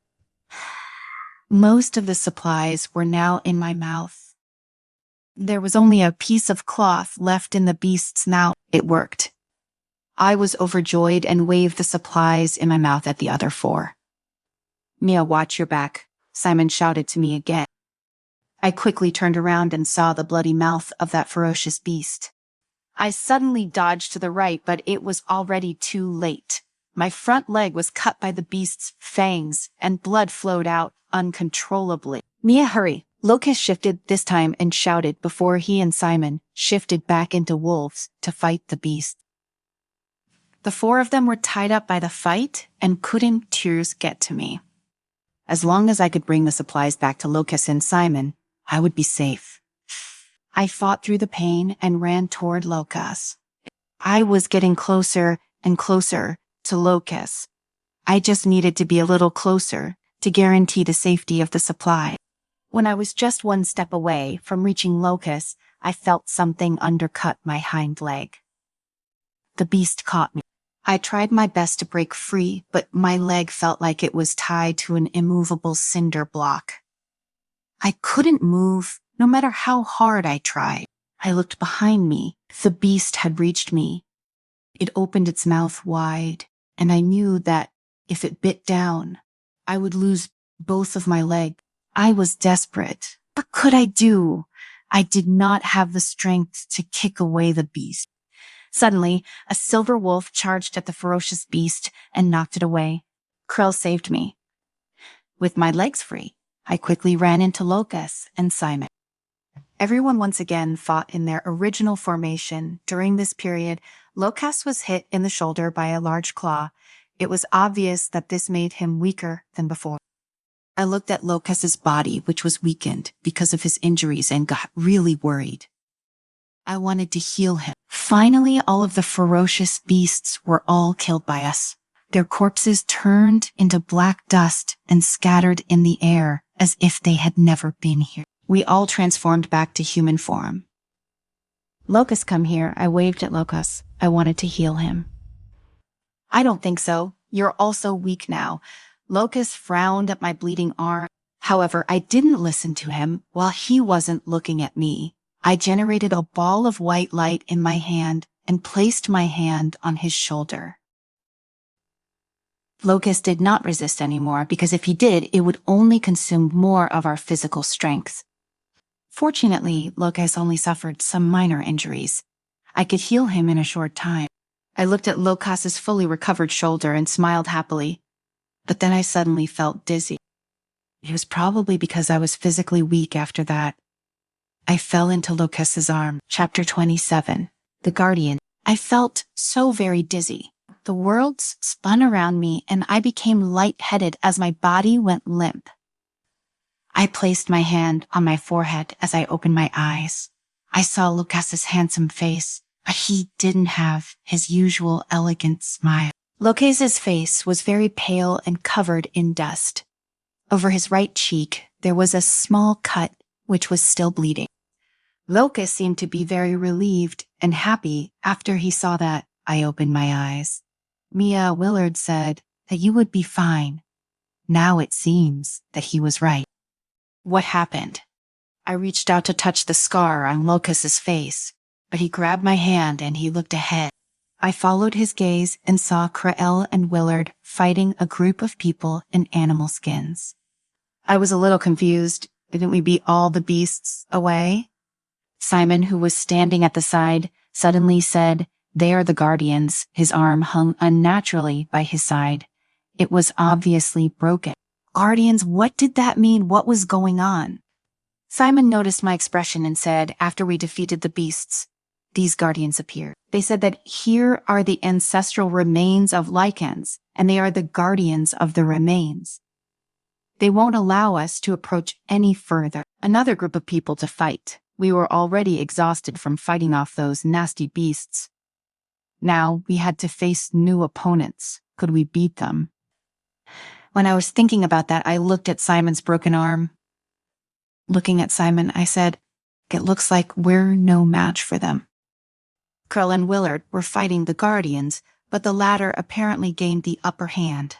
Most of the supplies were now in my mouth. There was only a piece of cloth left in the beast's mouth. It worked. I was overjoyed and waved the supplies in my mouth at the other 4. Mia, watch your back, Simon shouted to me again. I quickly turned around and saw the bloody mouth of that ferocious beast. I suddenly dodged to the right, but it was already too late. My front leg was cut by the beast's fangs, and blood flowed out uncontrollably. Mia, hurry! Locust shifted this time and shouted before he and Simon shifted back into wolves to fight the beast. The 4 of them were tied up by the fight and couldn't tears get to me. As long as I could bring the supplies back to Locust and Simon, I would be safe. I fought through the pain and ran toward Locust. I was getting closer and closer to Locust. I just needed to be a little closer to guarantee the safety of the supply. When I was just one step away from reaching Locust, I felt something undercut my hind leg. The beast caught me. I tried my best to break free, but my leg felt like it was tied to an immovable cinder block. I couldn't move, no matter how hard I tried. I looked behind me. The beast had reached me. It opened its mouth wide, and I knew that if it bit down, I would lose both of my legs. I was desperate. What could I do? I did not have the strength to kick away the beast. Suddenly, a silver wolf charged at the ferocious beast and knocked it away. Krell saved me. With my legs free, I quickly ran into Locust and Simon. Everyone once again fought in their original formation. During this period, Locust was hit in the shoulder by a large claw. It was obvious that this made him weaker than before. I looked at Locust's body, which was weakened because of his injuries, and got really worried. I wanted to heal him. Finally, all of the ferocious beasts were all killed by us. Their corpses turned into black dust and scattered in the air as if they had never been here. We all transformed back to human form. Locust, come here. I waved at Locust. I wanted to heal him. I don't think so. You're also weak now. Locust frowned at my bleeding arm. However, I didn't listen to him while he wasn't looking at me. I generated a ball of white light in my hand and placed my hand on his shoulder. Locust did not resist anymore because if he did, it would only consume more of our physical strength. Fortunately, Locust only suffered some minor injuries. I could heal him in a short time. I looked at Locust's fully recovered shoulder and smiled happily. But then I suddenly felt dizzy. It was probably because I was physically weak after that. I fell into Locust's arm. Chapter 27. The Guardian. I felt so very dizzy. The worlds spun around me and I became lightheaded as my body went limp. I placed my hand on my forehead as I opened my eyes. I saw Locust's handsome face, but he didn't have his usual elegant smile. Locust's face was very pale and covered in dust. Over his right cheek, there was a small cut which was still bleeding. Locust seemed to be very relieved and happy after he saw that. I opened my eyes. Mia Willard said that you would be fine. Now it seems that he was right. What happened? I reached out to touch the scar on Locust's face, but he grabbed my hand and he looked ahead. I followed his gaze and saw Krell and Willard fighting a group of people in animal skins. I was a little confused. Didn't we beat all the beasts away? Simon, who was standing at the side, suddenly said, "They are the Guardians." His arm hung unnaturally by his side. It was obviously broken. Guardians, what did that mean? What was going on? Simon noticed my expression and said, after we defeated the beasts, these Guardians appeared. They said that here are the ancestral remains of Lycans, and they are the Guardians of the remains. They won't allow us to approach any further. Another group of people to fight. We were already exhausted from fighting off those nasty beasts. Now we had to face new opponents. Could we beat them? When I was thinking about that, I looked at Simon's broken arm. Looking at Simon, I said, "It looks like we're no match for them." Krell and Willard were fighting the Guardians, but the latter apparently gained the upper hand.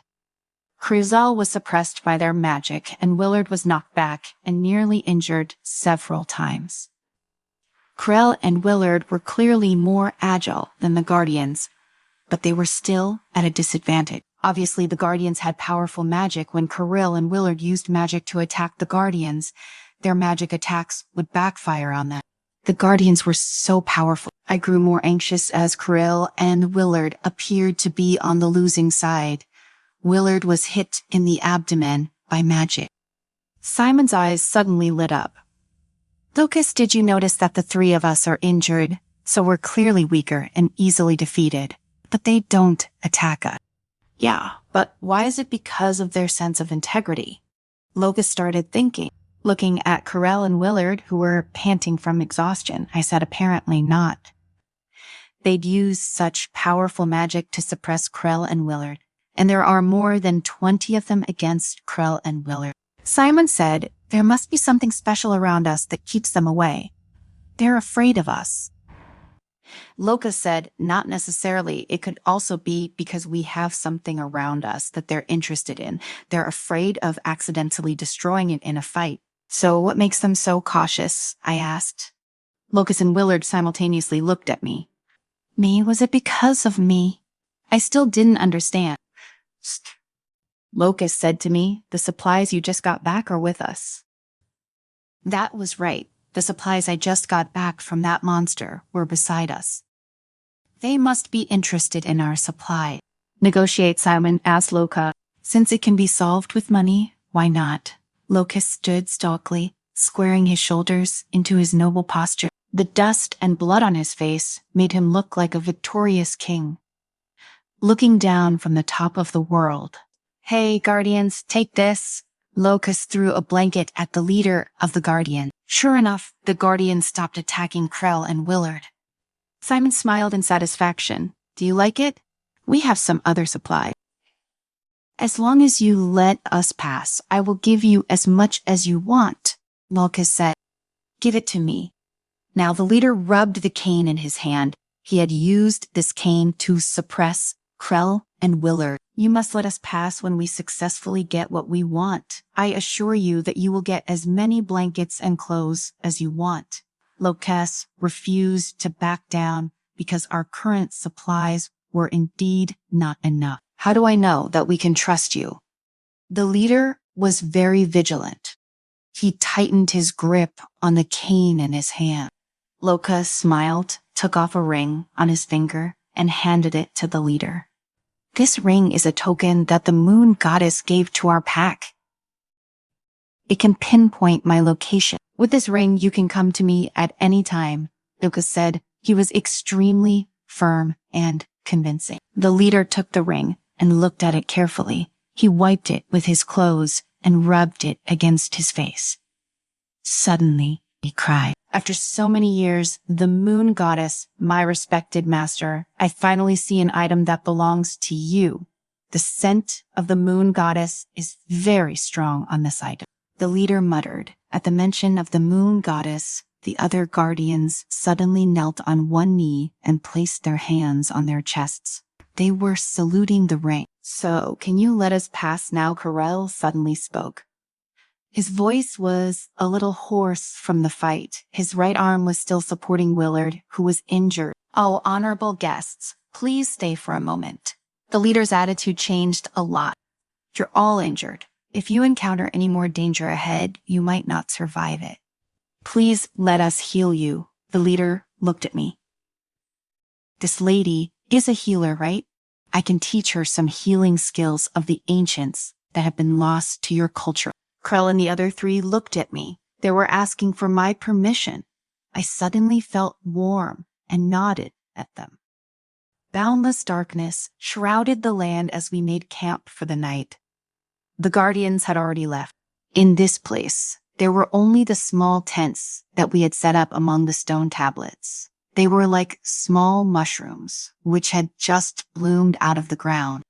Krell was suppressed by their magic, and Willard was knocked back and nearly injured several times. Krell and Willard were clearly more agile than the Guardians, but they were still at a disadvantage. Obviously, the Guardians had powerful magic. When Krell and Willard used magic to attack the Guardians, their magic attacks would backfire on them. The Guardians were so powerful. I grew more anxious as Krell and Willard appeared to be on the losing side. Willard was hit in the abdomen by magic. Simon's eyes suddenly lit up. "Locust, did you notice that the three of us are injured, so we're clearly weaker and easily defeated, but they don't attack us?" "Yeah, but why is it because of their sense of integrity?" Locust started thinking. Looking at Krell and Willard, who were panting from exhaustion, I said, "Apparently not." They'd use such powerful magic to suppress Krell and Willard, and there are more than 20 of them against Krell and Willard. Simon said, there must be something special around us that keeps them away. They're afraid of us. Locus said, not necessarily. It could also be because we have something around us that they're interested in. They're afraid of accidentally destroying it in a fight. So what makes them so cautious? I asked. Locus and Willard simultaneously looked at me. Me? Was it because of me? I still didn't understand. Locus said to me, the supplies you just got back are with us. That was right. The supplies I just got back from that monster were beside us. They must be interested in our supply. Negotiate, Simon asked Loka. Since it can be solved with money, why not? Locus stood stoically, squaring his shoulders into his noble posture. The dust and blood on his face made him look like a victorious king, looking down from the top of the world. Hey, Guardians, take this. Locus threw a blanket at the leader of the Guardian. Sure enough, the Guardians stopped attacking Krell and Willard. Simon smiled in satisfaction. Do you like it? We have some other supply. As long as you let us pass, I will give you as much as you want, Locus said. Give it to me. Now the leader rubbed the cane in his hand. He had used this cane to suppress Krell and Willard. You must let us pass when we successfully get what we want. I assure you that you will get as many blankets and clothes as you want. Locus refused to back down because our current supplies were indeed not enough. How do I know that we can trust you? The leader was very vigilant. He tightened his grip on the cane in his hand. Locus smiled, took off a ring on his finger, and handed it to the leader. This ring is a token that the moon goddess gave to our pack. It can pinpoint my location. With this ring, you can come to me at any time, Locus said. He was extremely firm and convincing. The leader took the ring and looked at it carefully. He wiped it with his clothes and rubbed it against his face. Suddenly, he cried. After so many years, the moon goddess, my respected master, I finally see an item that belongs to you. The scent of the moon goddess is very strong on this item. The leader muttered. At the mention of the moon goddess, the other guardians suddenly knelt on one knee and placed their hands on their chests. They were saluting the ring. So, can you let us pass now? Krell suddenly spoke. His voice was a little hoarse from the fight. His right arm was still supporting Willard, who was injured. Oh, honorable guests, please stay for a moment. The leader's attitude changed a lot. You're all injured. If you encounter any more danger ahead, you might not survive it. Please let us heal you. The leader looked at me. This lady is a healer, right? I can teach her some healing skills of the ancients that have been lost to your culture. Krell and the other three looked at me. They were asking for my permission. I suddenly felt warm and nodded at them. Boundless darkness shrouded the land as we made camp for the night. The guardians had already left. In this place, there were only the small tents that we had set up among the stone tablets. They were like small mushrooms, which had just bloomed out of the ground.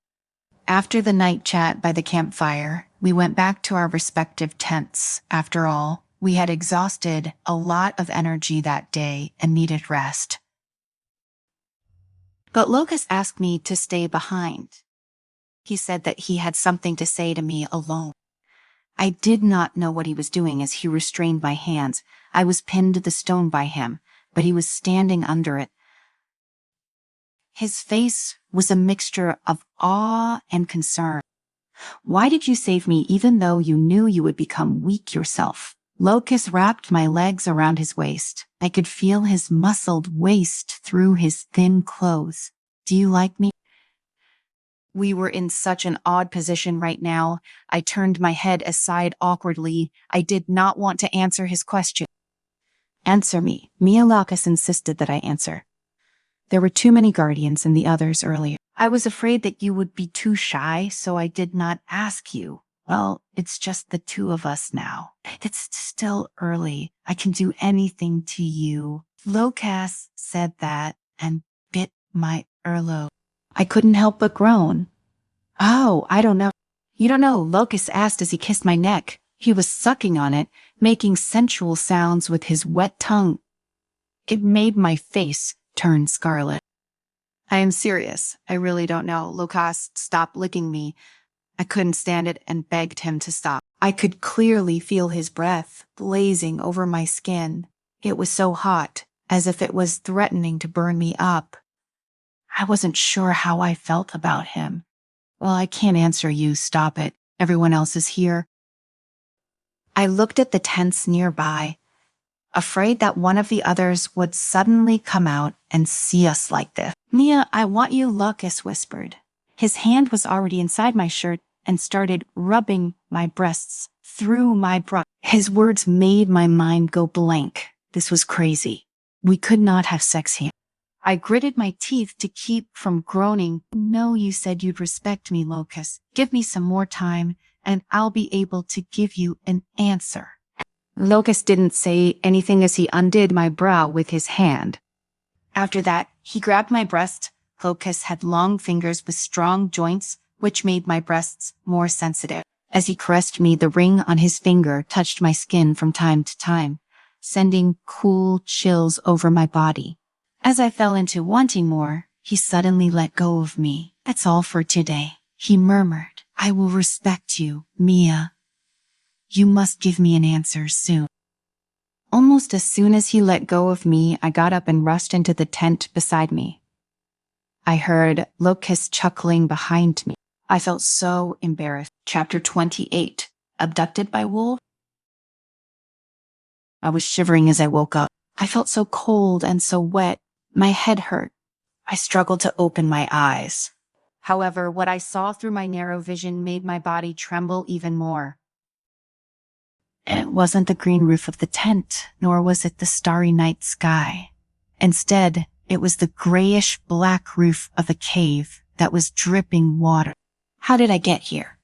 After the night chat by the campfire, we went back to our respective tents. After all, we had exhausted a lot of energy that day and needed rest. But Locus asked me to stay behind. He said that he had something to say to me alone. I did not know what he was doing as he restrained my hands. I was pinned to the stone by him, but he was standing under it. His face was a mixture of awe and concern. Why did you save me even though you knew you would become weak yourself? Locus wrapped my legs around his waist. I could feel his muscled waist through his thin clothes. Do you like me? We were in such an odd position right now. I turned my head aside awkwardly. I did not want to answer his question. Answer me. Locus insisted that I answer. There were too many guardians and the others earlier. I was afraid that you would be too shy, so I did not ask you. Well, it's just the two of us now. It's still early. I can do anything to you. Locus said that and bit my earlobe. I couldn't help but groan. Oh, I don't know. You don't know, Locust asked as he kissed my neck. He was sucking on it, making sensual sounds with his wet tongue. It made my face turn scarlet. I am serious. I really don't know. Locust stopped licking me. I couldn't stand it and begged him to stop. I could clearly feel his breath blazing over my skin. It was so hot, as if it was threatening to burn me up. I wasn't sure how I felt about him. Well, I can't answer you, stop it. Everyone else is here. I looked at the tents nearby, afraid that one of the others would suddenly come out and see us like this. Mia, I want you, Locust whispered. His hand was already inside my shirt and started rubbing my breasts through my bra. His words made my mind go blank. This was crazy. We could not have sex here. I gritted my teeth to keep from groaning. No, you said you'd respect me, Locust. Give me some more time, and I'll be able to give you an answer. Locust didn't say anything as he undid my brow with his hand. After that, he grabbed my breast. Locust had long fingers with strong joints, which made my breasts more sensitive. As he caressed me, the ring on his finger touched my skin from time to time, sending cool chills over my body. As I fell into wanting more, he suddenly let go of me. That's all for today, he murmured. I will respect you, Mia. You must give me an answer soon. Almost as soon as he let go of me, I got up and rushed into the tent beside me. I heard Locust chuckling behind me. I felt so embarrassed. Chapter 28. Abducted by wolves? I was shivering as I woke up. I felt so cold and so wet. My head hurt. I struggled to open my eyes. However, what I saw through my narrow vision made my body tremble even more. It wasn't the green roof of the tent, nor was it the starry night sky. Instead, it was the grayish-black roof of a cave that was dripping water. How did I get here?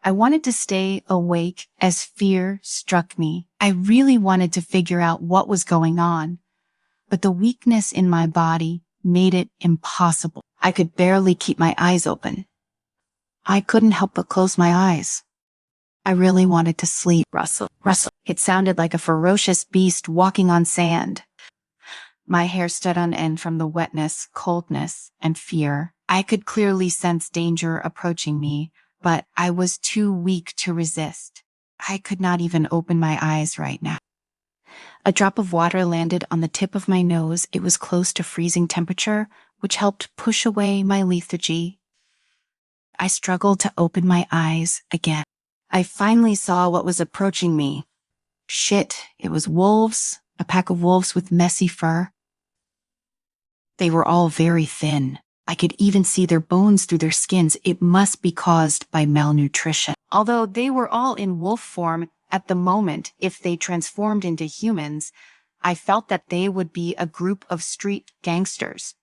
I wanted to stay awake as fear struck me. I really wanted to figure out what was going on, but the weakness in my body made it impossible. I could barely keep my eyes open. I couldn't help but close my eyes. I really wanted to sleep. Rustle, rustle. It sounded like a ferocious beast walking on sand. My hair stood on end from the wetness, coldness, and fear. I could clearly sense danger approaching me, but I was too weak to resist. I could not even open my eyes right now. A drop of water landed on the tip of my nose. It was close to freezing temperature, which helped push away my lethargy. I struggled to open my eyes again. I finally saw what was approaching me. Shit, it was wolves, a pack of wolves with messy fur. They were all very thin. I could even see their bones through their skins. It must be caused by malnutrition. Although they were all in wolf form at the moment, if they transformed into humans, I felt that they would be a group of street gangsters.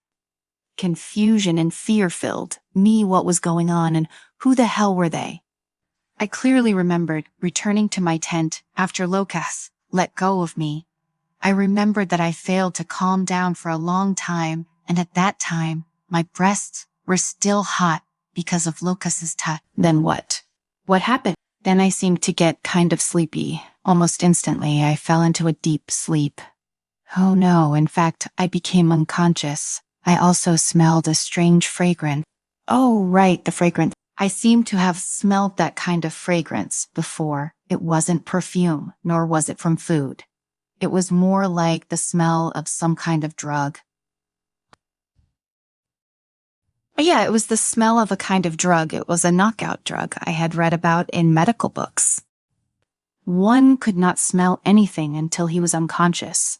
Confusion and fear filled me what was going on and who the hell were they? I clearly remembered returning to my tent after Locust let go of me. I remembered that I failed to calm down for a long time, and at that time, my breasts were still hot because of Locust's touch. Then what? What happened? Then I seemed to get kind of sleepy. Almost instantly, I fell into a deep sleep. Oh no, in fact, I became unconscious. I also smelled a strange fragrance. Oh, right, the fragrance. I seemed to have smelled that kind of fragrance before. It wasn't perfume, nor was it from food. It was more like the smell of some kind of drug. Yeah, it was the smell of a kind of drug. It was a knockout drug I had read about in medical books. One could not smell anything until he was unconscious.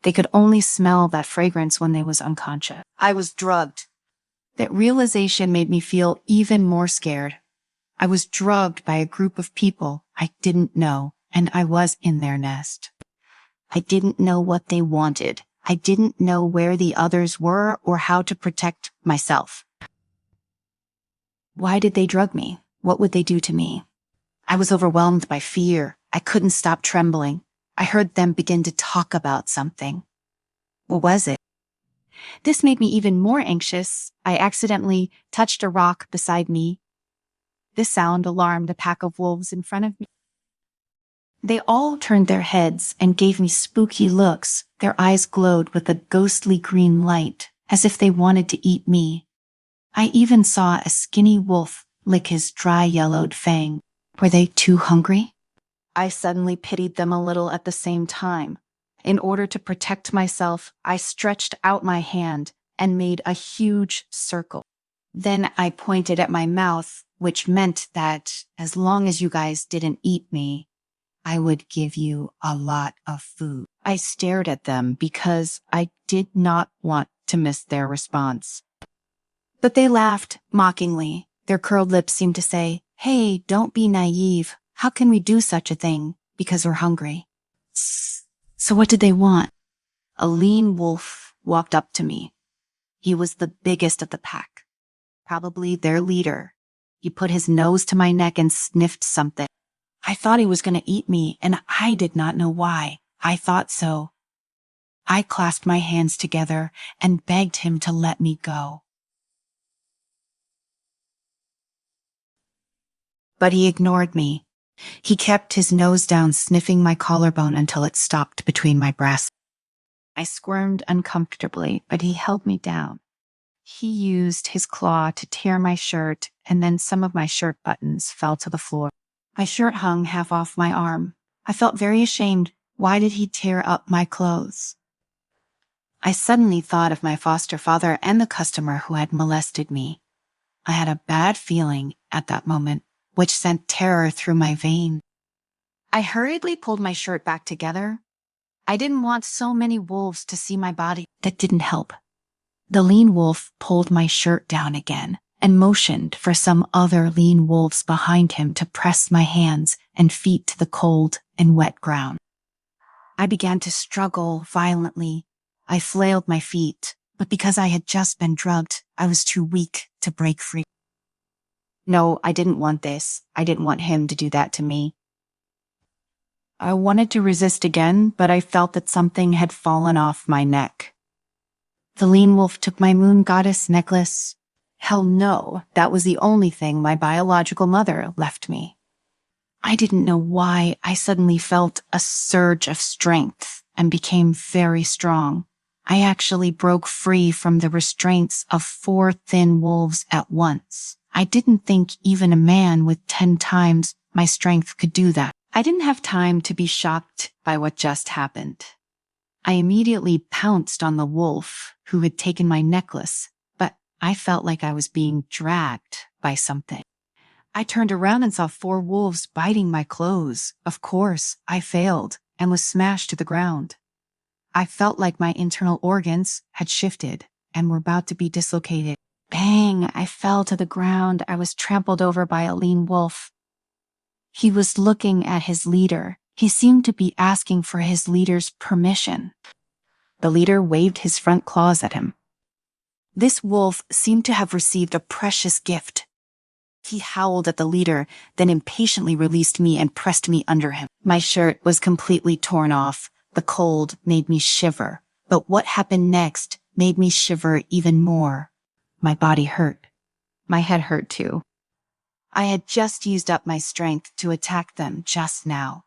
They could only smell that fragrance when they was unconscious. I was drugged. That realization made me feel even more scared. I was drugged by a group of people I didn't know, and I was in their nest. I didn't know what they wanted. I didn't know where the others were or how to protect myself. Why did they drug me? What would they do to me? I was overwhelmed by fear. I couldn't stop trembling. I heard them begin to talk about something. What was it? This made me even more anxious. I accidentally touched a rock beside me. This sound alarmed a pack of wolves in front of me. They all turned their heads and gave me spooky looks. Their eyes glowed with a ghostly green light, as if they wanted to eat me. I even saw a skinny wolf lick his dry yellowed fang. Were they too hungry? I suddenly pitied them a little at the same time. In order to protect myself, I stretched out my hand and made a huge circle. Then I pointed at my mouth, which meant that as long as you guys didn't eat me, I would give you a lot of food. I stared at them because I did not want to miss their response. But they laughed mockingly. Their curled lips seemed to say, "Hey, don't be naive. How can we do such a thing? Because we're hungry." So what did they want? A lean wolf walked up to me. He was the biggest of the pack, probably their leader. He put his nose to my neck and sniffed something. I thought he was going to eat me, and I did not know why. I thought so. I clasped my hands together and begged him to let me go. But he ignored me. He kept his nose down, sniffing my collarbone until it stopped between my breasts. I squirmed uncomfortably, but he held me down. He used his claw to tear my shirt, and then some of my shirt buttons fell to the floor. My shirt hung half off my arm. I felt very ashamed. Why did he tear up my clothes? I suddenly thought of my foster father and the customer who had molested me. I had a bad feeling at that moment, which sent terror through my veins. I hurriedly pulled my shirt back together. I didn't want so many wolves to see my body. That didn't help. The lean wolf pulled my shirt down again and motioned for some other lean wolves behind him to press my hands and feet to the cold and wet ground. I began to struggle violently. I flailed my feet, but because I had just been drugged, I was too weak to break free. No, I didn't want this. I didn't want him to do that to me. I wanted to resist again, but I felt that something had fallen off my neck. The lean wolf took my moon goddess necklace. Hell no, that was the only thing my biological mother left me. I didn't know why I suddenly felt a surge of strength and became very strong. I actually broke free from the restraints of 4 thin wolves at once. I didn't think even a man with 10 times my strength could do that. I didn't have time to be shocked by what just happened. I immediately pounced on the wolf who had taken my necklace, but I felt like I was being dragged by something. I turned around and saw 4 wolves biting my clothes. Of course, I failed and was smashed to the ground. I felt like my internal organs had shifted and were about to be dislocated. Bang! I fell to the ground. I was trampled over by a lean wolf. He was looking at his leader. He seemed to be asking for his leader's permission. The leader waved his front claws at him. This wolf seemed to have received a precious gift. He howled at the leader, then impatiently released me and pressed me under him. My shirt was completely torn off. The cold made me shiver, but what happened next made me shiver even more. My body hurt. My head hurt too. I had just used up my strength to attack them just now.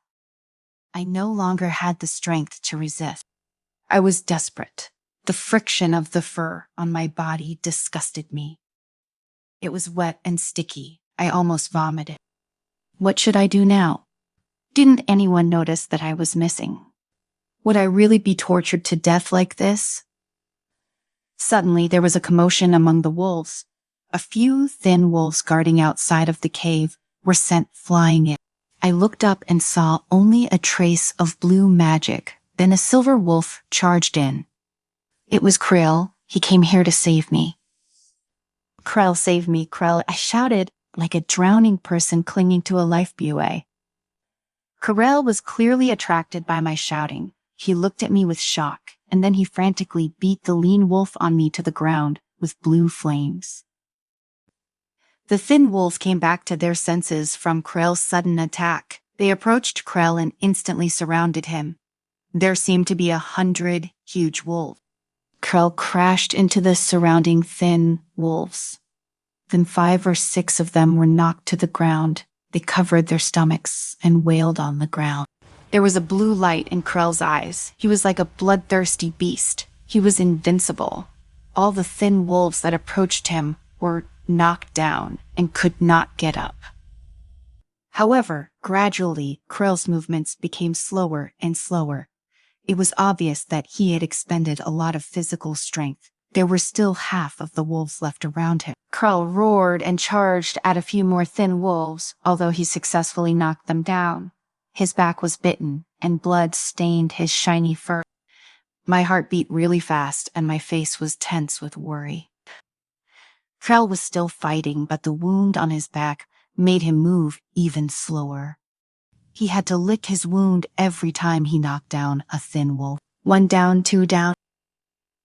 I no longer had the strength to resist. I was desperate. The friction of the fur on my body disgusted me. It was wet and sticky. I almost vomited. What should I do now? Didn't anyone notice that I was missing? Would I really be tortured to death like this? Suddenly, there was a commotion among the wolves. A few thin wolves guarding outside of the cave were sent flying in. I looked up and saw only a trace of blue magic. Then a silver wolf charged in. It was Krill. He came here to save me. Krell, save me, Krell, I shouted like a drowning person clinging to a life buoy. Krell was clearly attracted by my shouting. He looked at me with shock, and then he frantically beat the lean wolf on me to the ground with blue flames. The thin wolves came back to their senses from Krell's sudden attack. They approached Krell and instantly surrounded him. There seemed to be 100 huge wolves. Krell crashed into the surrounding thin wolves. Then 5 or 6 of them were knocked to the ground. They covered their stomachs and wailed on the ground. There was a blue light in Krell's eyes. He was like a bloodthirsty beast. He was invincible. All the thin wolves that approached him were knocked down and could not get up. However, gradually, Krell's movements became slower and slower. It was obvious that he had expended a lot of physical strength. There were still half of the wolves left around him. Krell roared and charged at a few more thin wolves, although he successfully knocked them down. His back was bitten, and blood stained his shiny fur. My heart beat really fast, and my face was tense with worry. Krell was still fighting, but the wound on his back made him move even slower. He had to lick his wound every time he knocked down a thin wolf. 1 down, 2 down.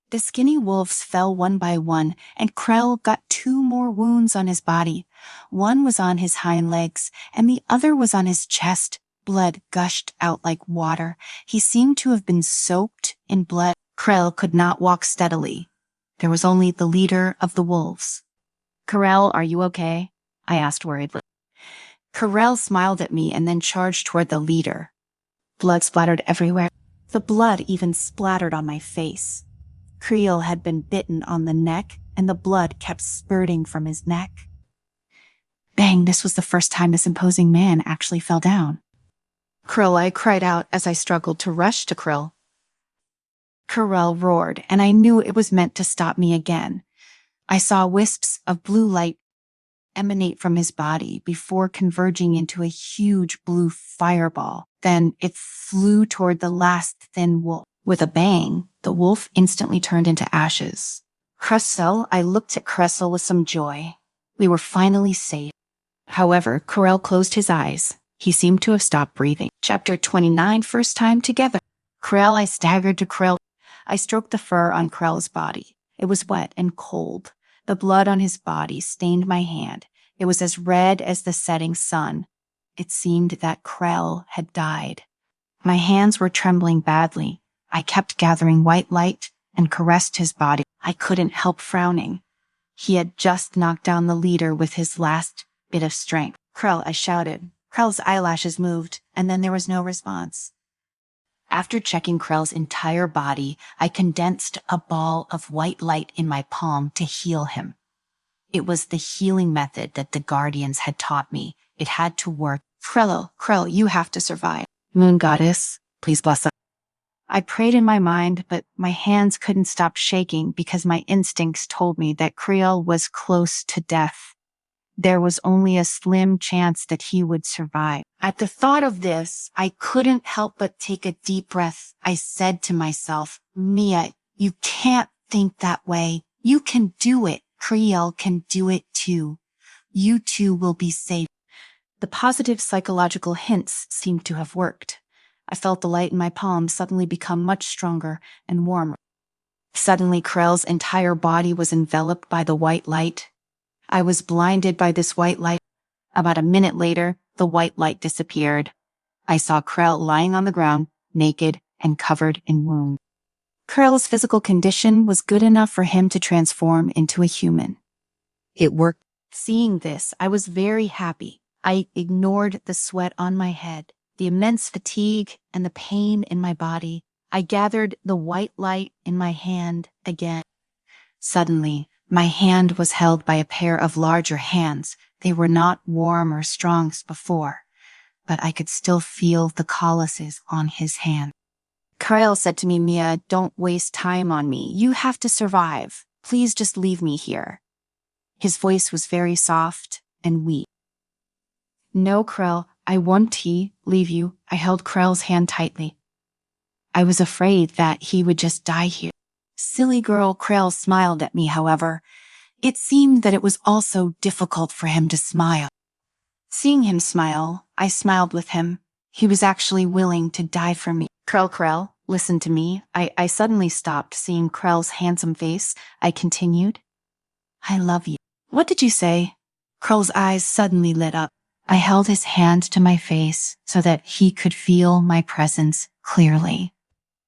The skinny wolves fell one by one, and Krell got 2 more wounds on his body. One was on his hind legs, and the other was on his chest. Blood gushed out like water. He seemed to have been soaked in blood. Krell could not walk steadily. There was only the leader of the wolves. "Krell, are you okay?" I asked worriedly. Krell smiled at me and then charged toward the leader. Blood splattered everywhere. The blood even splattered on my face. Krell had been bitten on the neck, and the blood kept spurting from his neck. Bang, this was the first time this imposing man actually fell down. "Krell," I cried out as I struggled to rush to Krell. Krell roared, and I knew it was meant to stop me again. I saw wisps of blue light emanate from his body before converging into a huge blue fireball. Then it flew toward the last thin wolf. With a bang, the wolf instantly turned into ashes. Krell, I looked at Krell with some joy. We were finally safe. However, Krell closed his eyes. He seemed to have stopped breathing. Chapter 29, First Time Together. Krell, I staggered to Krell. I stroked the fur on Krell's body. It was wet and cold. The blood on his body stained my hand. It was as red as the setting sun. It seemed that Krell had died. My hands were trembling badly. I kept gathering white light and caressed his body. I couldn't help frowning. He had just knocked down the leader with his last bit of strength. "Krell," I shouted. Krell's eyelashes moved, and then there was no response. After checking Krell's entire body, I condensed a ball of white light in my palm to heal him. It was the healing method that the Guardians had taught me. It had to work. Krell, you have to survive. Moon Goddess, please bless us." I prayed in my mind, but my hands couldn't stop shaking because my instincts told me that Krell was close to death. There was only a slim chance that he would survive. At the thought of this, I couldn't help but take a deep breath. I said to myself, "Mia, you can't think that way. You can do it. Krell can do it too. You two will be safe." The positive psychological hints seemed to have worked. I felt the light in my palm suddenly become much stronger and warmer. Suddenly, Krell's entire body was enveloped by the white light. I was blinded by this white light. About a minute later, the white light disappeared. I saw Krell lying on the ground, naked and covered in wounds. Krell's physical condition was good enough for him to transform into a human. It worked. Seeing this, I was very happy. I ignored the sweat on my head, the immense fatigue, and the pain in my body. I gathered the white light in my hand again. Suddenly, my hand was held by a pair of larger hands. They were not warm or strong as before, but I could still feel the calluses on his hand. Krell said to me, "Mia, don't waste time on me. You have to survive. Please just leave me here." His voice was very soft and weak. "No, Krell, I won't leave you." I held Krell's hand tightly. I was afraid that he would just die here. Silly girl, Krell smiled at me, however. It seemed that it was also difficult for him to smile. Seeing him smile, I smiled with him. He was actually willing to die for me. Krell, listen to me." I suddenly stopped, seeing Krell's handsome face. I continued, "I love you." "What did you say?" Krell's eyes suddenly lit up. I held his hand to my face so that he could feel my presence clearly.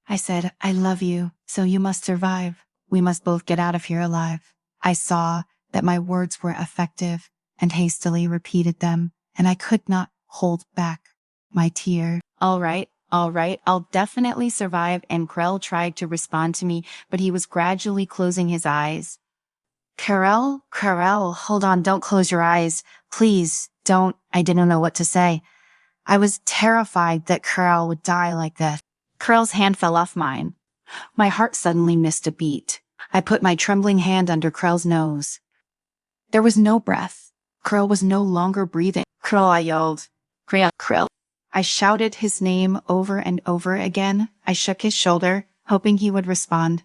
I said, "I love you, so you must survive." We must both get out of here alive. I saw that my words were effective and hastily repeated them, and I could not hold back my tears. All right, I'll definitely survive. And Krell tried to respond to me, but he was gradually closing his eyes. Karel, hold on, don't close your eyes. Please, don't. I didn't know what to say. I was terrified that Karel would die like this. Karel's hand fell off mine. My heart suddenly missed a beat. I put my trembling hand under Krell's nose. There was no breath. Krell was no longer breathing. Krell, I yelled. Krell. I shouted his name over and over again. I shook his shoulder, hoping he would respond.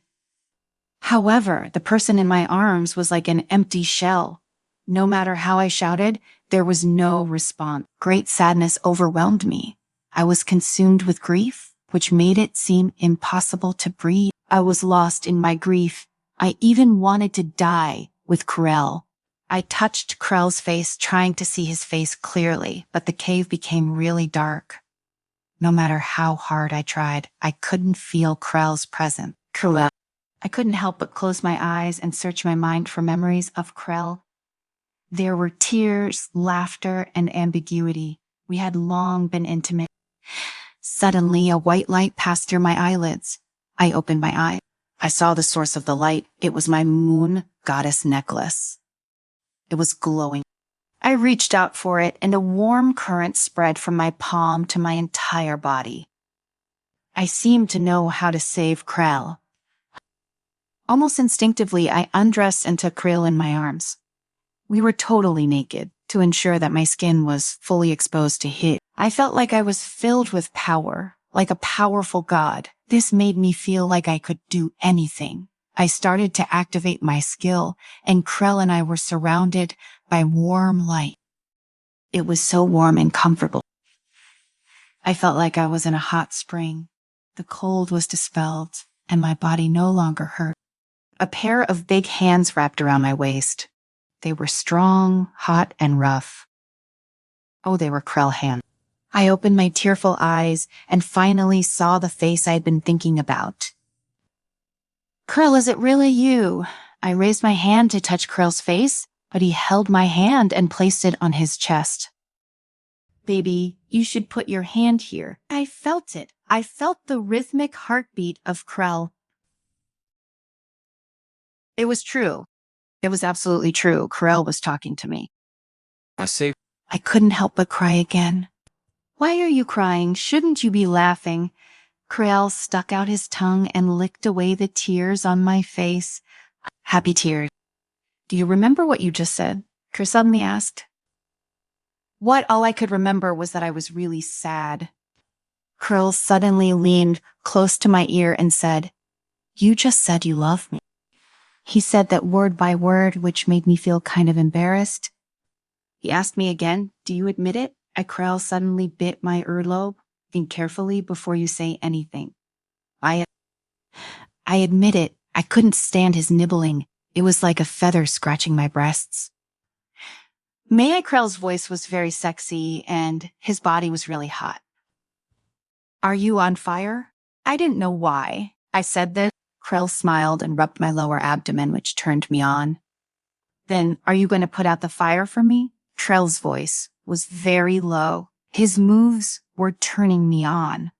However, the person in my arms was like an empty shell. No matter how I shouted, there was no response. Great sadness overwhelmed me. I was consumed with grief, which made it seem impossible to breathe. I was lost in my grief. I even wanted to die with Krell. I touched Krell's face, trying to see his face clearly, but the cave became really dark. No matter how hard I tried, I couldn't feel Krell's presence. Krell. I couldn't help but close my eyes and search my mind for memories of Krell. There were tears, laughter, and ambiguity. We had long been intimate. Suddenly, a white light passed through my eyelids. I opened my eyes. I saw the source of the light. It was my moon goddess necklace. It was glowing. I reached out for it, and a warm current spread from my palm to my entire body. I seemed to know how to save Krell. Almost instinctively, I undressed and took Krell in my arms. We were totally naked, to ensure that my skin was fully exposed to heat. I felt like I was filled with power, like a powerful god. This made me feel like I could do anything. I started to activate my skill, and Krell and I were surrounded by warm light. It was so warm and comfortable. I felt like I was in a hot spring. The cold was dispelled, and my body no longer hurt. A pair of big hands wrapped around my waist. They were strong, hot, and rough. Oh, they were Krell hands. I opened my tearful eyes and finally saw the face I had been thinking about. Krell, is it really you? I raised my hand to touch Krell's face, but he held my hand and placed it on his chest. Baby, you should put your hand here. I felt it. I felt the rhythmic heartbeat of Krell. It was true. It was absolutely true. Krell was talking to me. I couldn't help but cry again. Why are you crying? Shouldn't you be laughing? Krell stuck out his tongue and licked away the tears on my face. Happy tears. Do you remember what you just said? Krell suddenly asked. What? All I could remember was that I was really sad. Krell suddenly leaned close to my ear and said, You just said you love me. He said that word by word, which made me feel kind of embarrassed. He asked me again, Do you admit it? Krell suddenly bit my earlobe. Think carefully before you say anything. I admit it. I couldn't stand his nibbling. It was like a feather scratching my breasts. May I? Krell's voice was very sexy and his body was really hot. Are you on fire? I didn't know why I said this. Krell smiled and rubbed my lower abdomen, which turned me on. Then, are you going to put out the fire for me? Krell's voice was very low. His moves were turning me on.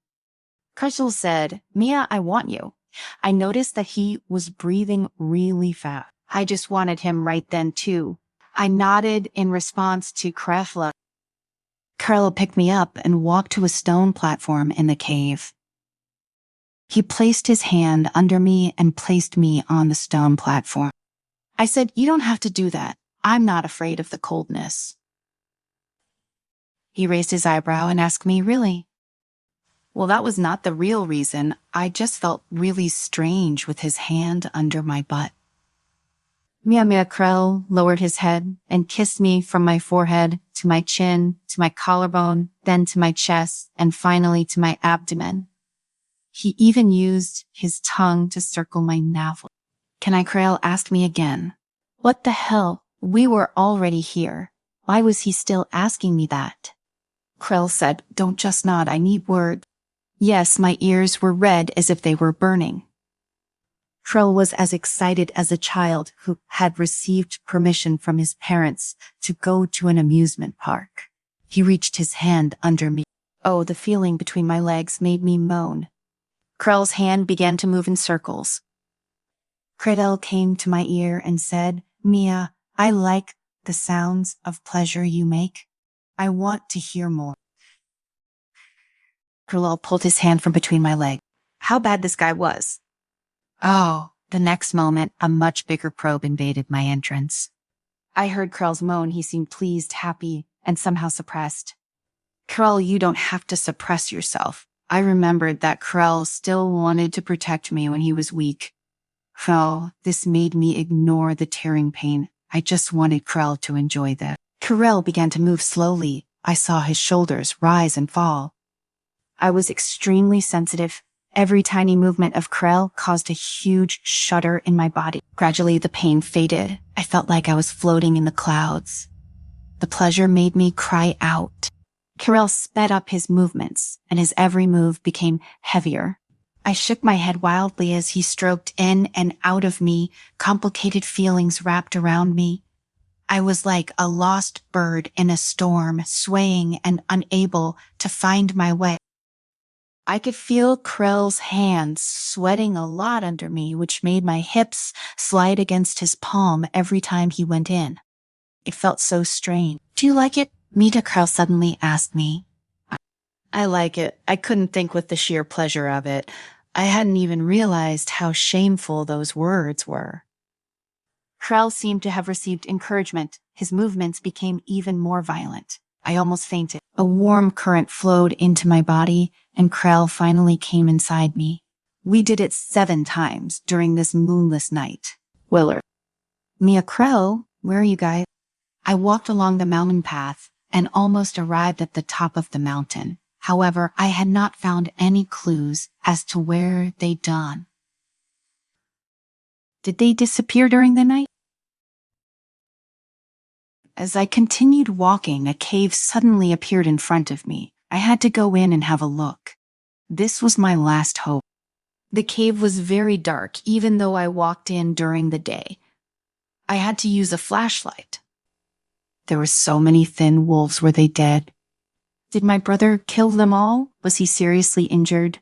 Krell said, Mia, I want you. I noticed that he was breathing really fast. I just wanted him right then, too. I nodded in response to Krell. Krell picked me up and walked to a stone platform in the cave. He placed his hand under me and placed me on the stone platform. I said, You don't have to do that. I'm not afraid of the coldness. He raised his eyebrow and asked me, Really? Well, that was not the real reason. I just felt really strange with his hand under my butt. Mia Krell lowered his head and kissed me from my forehead to my chin, to my collarbone, then to my chest, and finally to my abdomen. He even used his tongue to circle my navel. Can I? Krell asked me again. What the hell? We were already here. Why was he still asking me that? Krell said, Don't just nod, I need words. Yes, my ears were red as if they were burning. Krell was as excited as a child who had received permission from his parents to go to an amusement park. He reached his hand under me. Oh, the feeling between my legs made me moan. Krell's hand began to move in circles. Krell came to my ear and said, "Mia, I like the sounds of pleasure you make. I want to hear more." Krell pulled his hand from between my legs. How bad this guy was. Oh, the next moment, a much bigger probe invaded my entrance. I heard Krell's moan. He seemed pleased, happy, and somehow suppressed. Krell, you don't have to suppress yourself. I remembered that Krell still wanted to protect me when he was weak. Oh, this made me ignore the tearing pain. I just wanted Krell to enjoy that. Krell began to move slowly. I saw his shoulders rise and fall. I was extremely sensitive. Every tiny movement of Krell caused a huge shudder in my body. Gradually, the pain faded. I felt like I was floating in the clouds. The pleasure made me cry out. Krell sped up his movements, and his every move became heavier. I shook my head wildly as he stroked in and out of me, complicated feelings wrapped around me. I was like a lost bird in a storm, swaying and unable to find my way. I could feel Krell's hands sweating a lot under me, which made my hips slide against his palm every time he went in. It felt so strange. "Do you like it?" Mita Krell suddenly asked me. I like it. I couldn't think with the sheer pleasure of it. I hadn't even realized how shameful those words were. Krell seemed to have received encouragement. His movements became even more violent. I almost fainted. A warm current flowed into my body, and Krell finally came inside me. We did it 7 times during this moonless night. Willard. Mia, Krell, where are you guys? I walked along the mountain path and almost arrived at the top of the mountain. However, I had not found any clues as to where they'd gone. Did they disappear during the night? As I continued walking, a cave suddenly appeared in front of me. I had to go in and have a look. This was my last hope. The cave was very dark, even though I walked in during the day. I had to use a flashlight. There were so many thin wolves. Were they dead? Did my brother kill them all? Was he seriously injured?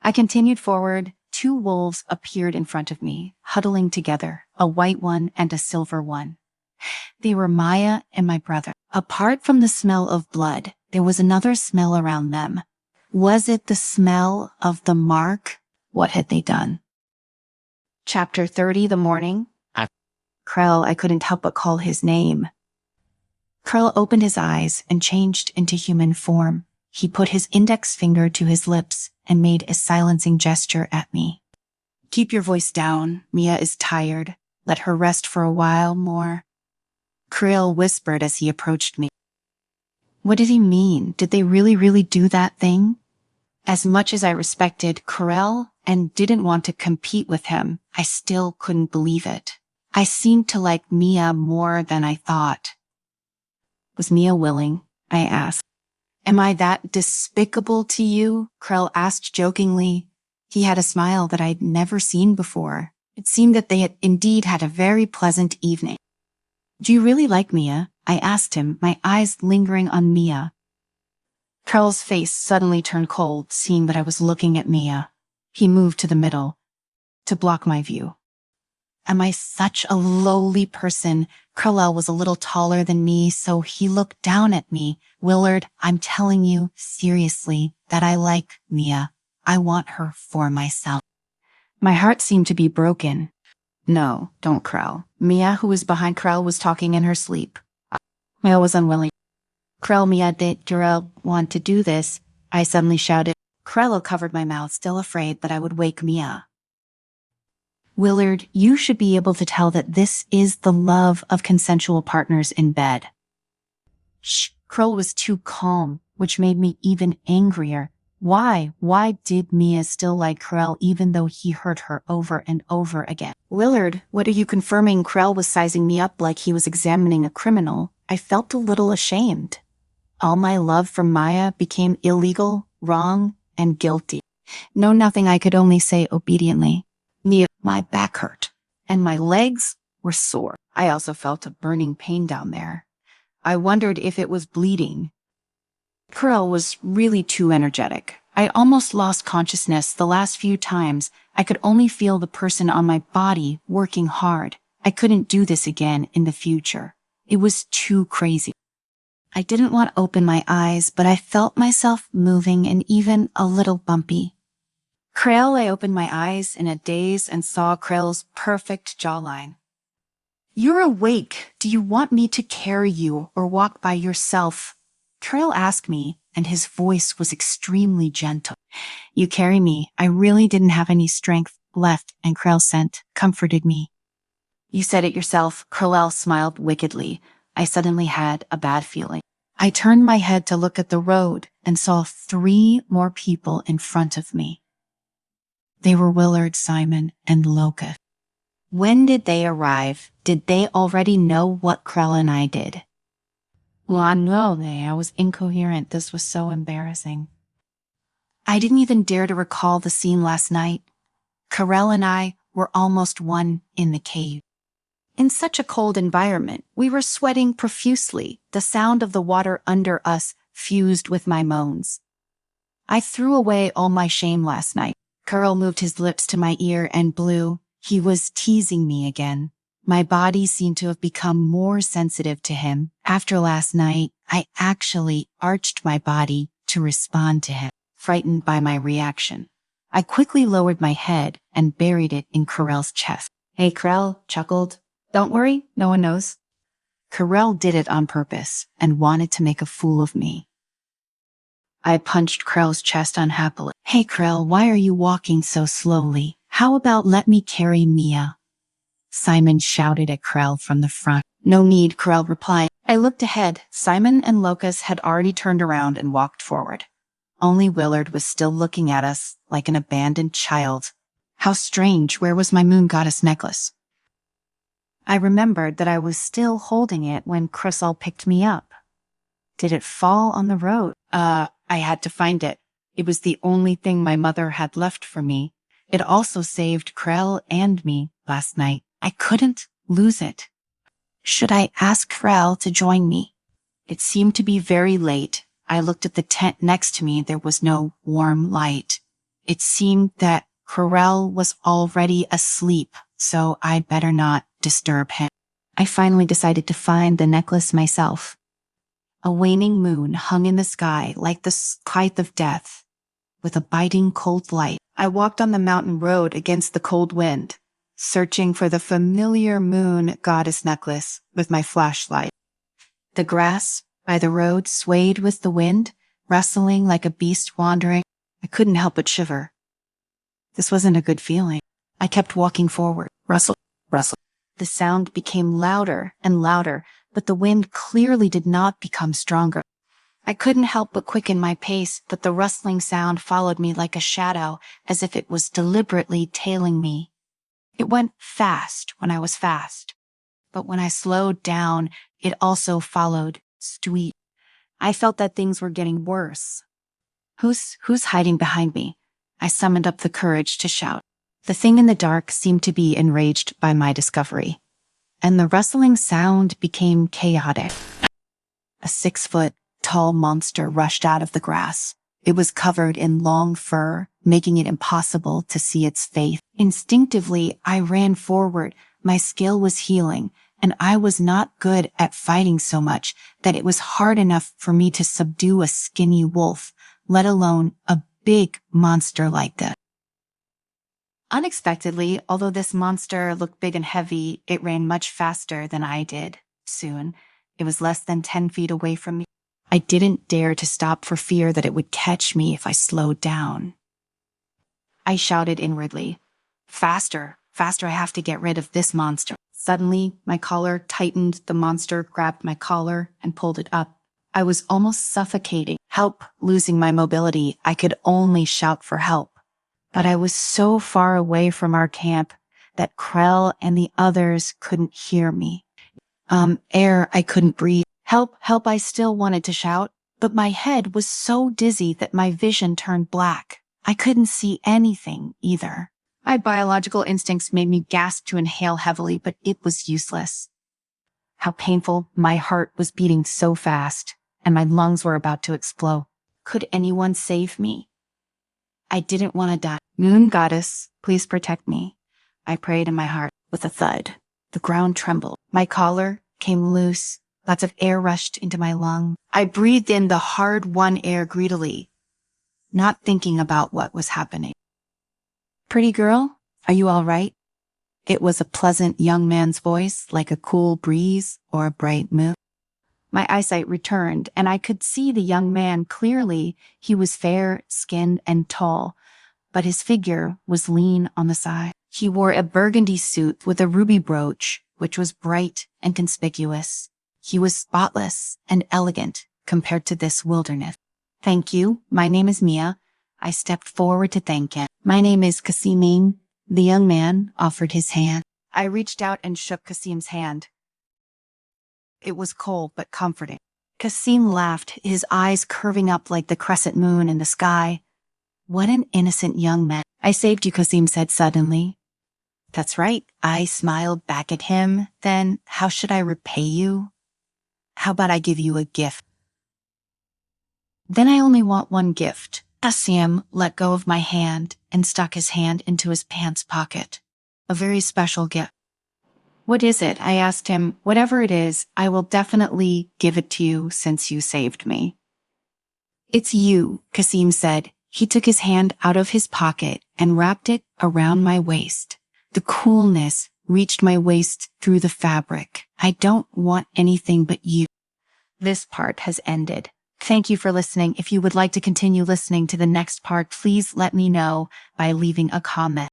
I continued forward. 2 wolves appeared in front of me, huddling together, a white one and a silver one. They were Maya and my brother. Apart from the smell of blood, there was another smell around them. Was it the smell of the mark? What had they done? Chapter 30, the morning. Krell, I couldn't help but call his name. Krell opened his eyes and changed into human form. He put his index finger to his lips and made a silencing gesture at me. "Keep your voice down. Mia is tired. Let her rest for a while more," Krell whispered as he approached me. What did he mean? Did they really do that thing? As much as I respected Krell and didn't want to compete with him, I still couldn't believe it. I seemed to like Mia more than I thought. Was Mia willing? I asked. "Am I that despicable to you?" Krell asked jokingly. He had a smile that I'd never seen before. It seemed that they had indeed had a very pleasant evening. "Do you really like Mia?" I asked him, my eyes lingering on Mia. Krell's face suddenly turned cold, seeing that I was looking at Mia. He moved to the middle, to block my view. Am I such a lowly person? Krell was a little taller than me, so he looked down at me. "Willard, I'm telling you, seriously, that I like Mia. I want her for myself." My heart seemed to be broken. "No, don't, Krell." Mia, who was behind Krell, was talking in her sleep. Mia was unwilling. "Krell, Mia, did you want to do this?" I suddenly shouted. Krell covered my mouth, still afraid that I would wake Mia. "Willard, you should be able to tell that this is the love of consensual partners in bed." Shh, Krell was too calm, which made me even angrier. Why did Mia still like Krell even though he hurt her over and over again? "Willard, what are you confirming?" Krell was sizing me up like he was examining a criminal. I felt a little ashamed. All my love for Maya became illegal, wrong, and guilty. No, nothing. I could only say obediently. My back hurt, and my legs were sore. I also felt a burning pain down there. I wondered if it was bleeding. Krell was really too energetic. I almost lost consciousness the last few times. I could only feel the person on my body working hard. I couldn't do this again in the future. It was too crazy. I didn't want to open my eyes, but I felt myself moving and even a little bumpy. Krell, I opened my eyes in a daze and saw Krell's perfect jawline. "You're awake. Do you want me to carry you or walk by yourself?" Krell asked me, and his voice was extremely gentle. "You carry me. I really didn't have any strength left," and Krell comforted me. "You said it yourself." Krell smiled wickedly. I suddenly had a bad feeling. I turned my head to look at the road and saw 3 more people in front of me. They were Willard, Simon, and Locust. When did they arrive? Did they already know what Krell and I did? Well, I was incoherent. This was so embarrassing. I didn't even dare to recall the scene last night. Krell and I were almost one in the cave. In such a cold environment, we were sweating profusely. The sound of the water under us fused with my moans. I threw away all my shame last night. Krell moved his lips to my ear and blew. He was teasing me again. My body seemed to have become more sensitive to him. After last night, I actually arched my body to respond to him, frightened by my reaction. I quickly lowered my head and buried it in Krell's chest. "Hey," Krell chuckled. "Don't worry, no one knows." Krell did it on purpose and wanted to make a fool of me. I punched Krell's chest unhappily. "Hey, Krell, why are you walking so slowly? How about let me carry Mia?" Simon shouted at Krell from the front. "No need," Krell replied. I looked ahead. Simon and Locust had already turned around and walked forward. Only Willard was still looking at us like an abandoned child. How strange. Where was my moon goddess necklace? I remembered that I was still holding it when Krell picked me up. Did it fall on the road? I had to find it. It was the only thing my mother had left for me. It also saved Krell and me last night. I couldn't lose it. Should I ask Krell to join me? It seemed to be very late. I looked at the tent next to me. There was no warm light. It seemed that Krell was already asleep, so I'd better not disturb him. I finally decided to find the necklace myself. A waning moon hung in the sky like the scythe of death, with a biting cold light. I walked on the mountain road against the cold wind, searching for the familiar moon goddess necklace with my flashlight. The grass by the road swayed with the wind, rustling like a beast wandering. I couldn't help but shiver. This wasn't a good feeling. I kept walking forward. Rustle, rustle. The sound became louder and louder, but the wind clearly did not become stronger. I couldn't help but quicken my pace, but the rustling sound followed me like a shadow, as if it was deliberately tailing me. It went fast when I was fast, but when I slowed down, it also followed sweet. I felt that things were getting worse. Who's hiding behind me? I summoned up the courage to shout. The thing in the dark seemed to be enraged by my discovery, and the rustling sound became chaotic. A 6-foot-tall monster rushed out of the grass. It was covered in long fur, making it impossible to see its face. Instinctively, I ran forward. My skill was healing, and I was not good at fighting so much that it was hard enough for me to subdue a skinny wolf, let alone a big monster like that. Unexpectedly, although this monster looked big and heavy, it ran much faster than I did. Soon, it was less than 10 feet away from me. I didn't dare to stop for fear that it would catch me if I slowed down. I shouted inwardly, "Faster, faster, I have to get rid of this monster." Suddenly, my collar tightened. The monster grabbed my collar and pulled it up. I was almost suffocating. Help! Losing my mobility, I could only shout for help. But I was so far away from our camp that Krell and the others couldn't hear me. I couldn't breathe. "Help, help," I still wanted to shout, but my head was so dizzy that my vision turned black. I couldn't see anything either. My biological instincts made me gasp to inhale heavily, but it was useless. How painful. My heart was beating so fast, and my lungs were about to explode. Could anyone save me? I didn't want to die. Moon goddess, please protect me. I prayed in my heart. With a thud, the ground trembled. My collar came loose. Lots of air rushed into my lung. I breathed in the hard-won air greedily, not thinking about what was happening. Pretty girl, are you all right? It was a pleasant young man's voice, like a cool breeze or a bright moon. My eyesight returned, and I could see the young man clearly. He was fair-skinned and tall, but his figure was lean on the side. He wore a burgundy suit with a ruby brooch, which was bright and conspicuous. He was spotless and elegant compared to this wilderness. Thank you. My name is Mia. I stepped forward to thank him. My name is Kasiming. The young man offered his hand. I reached out and shook Kasim's hand. It was cold but comforting. Kasim laughed, his eyes curving up like the crescent moon in the sky. What an innocent young man. I saved you, Kasim said suddenly. That's right. I smiled back at him. Then, how should I repay you? How about I give you a gift? Then I only want one gift. Kasim let go of my hand and stuck his hand into his pants pocket. A very special gift. What is it? I asked him. Whatever it is, I will definitely give it to you since you saved me. It's you, Kasim said. He took his hand out of his pocket and wrapped it around my waist. The coolness reached my waist through the fabric. I don't want anything but you. This part has ended. Thank you for listening. If you would like to continue listening to the next part, please let me know by leaving a comment.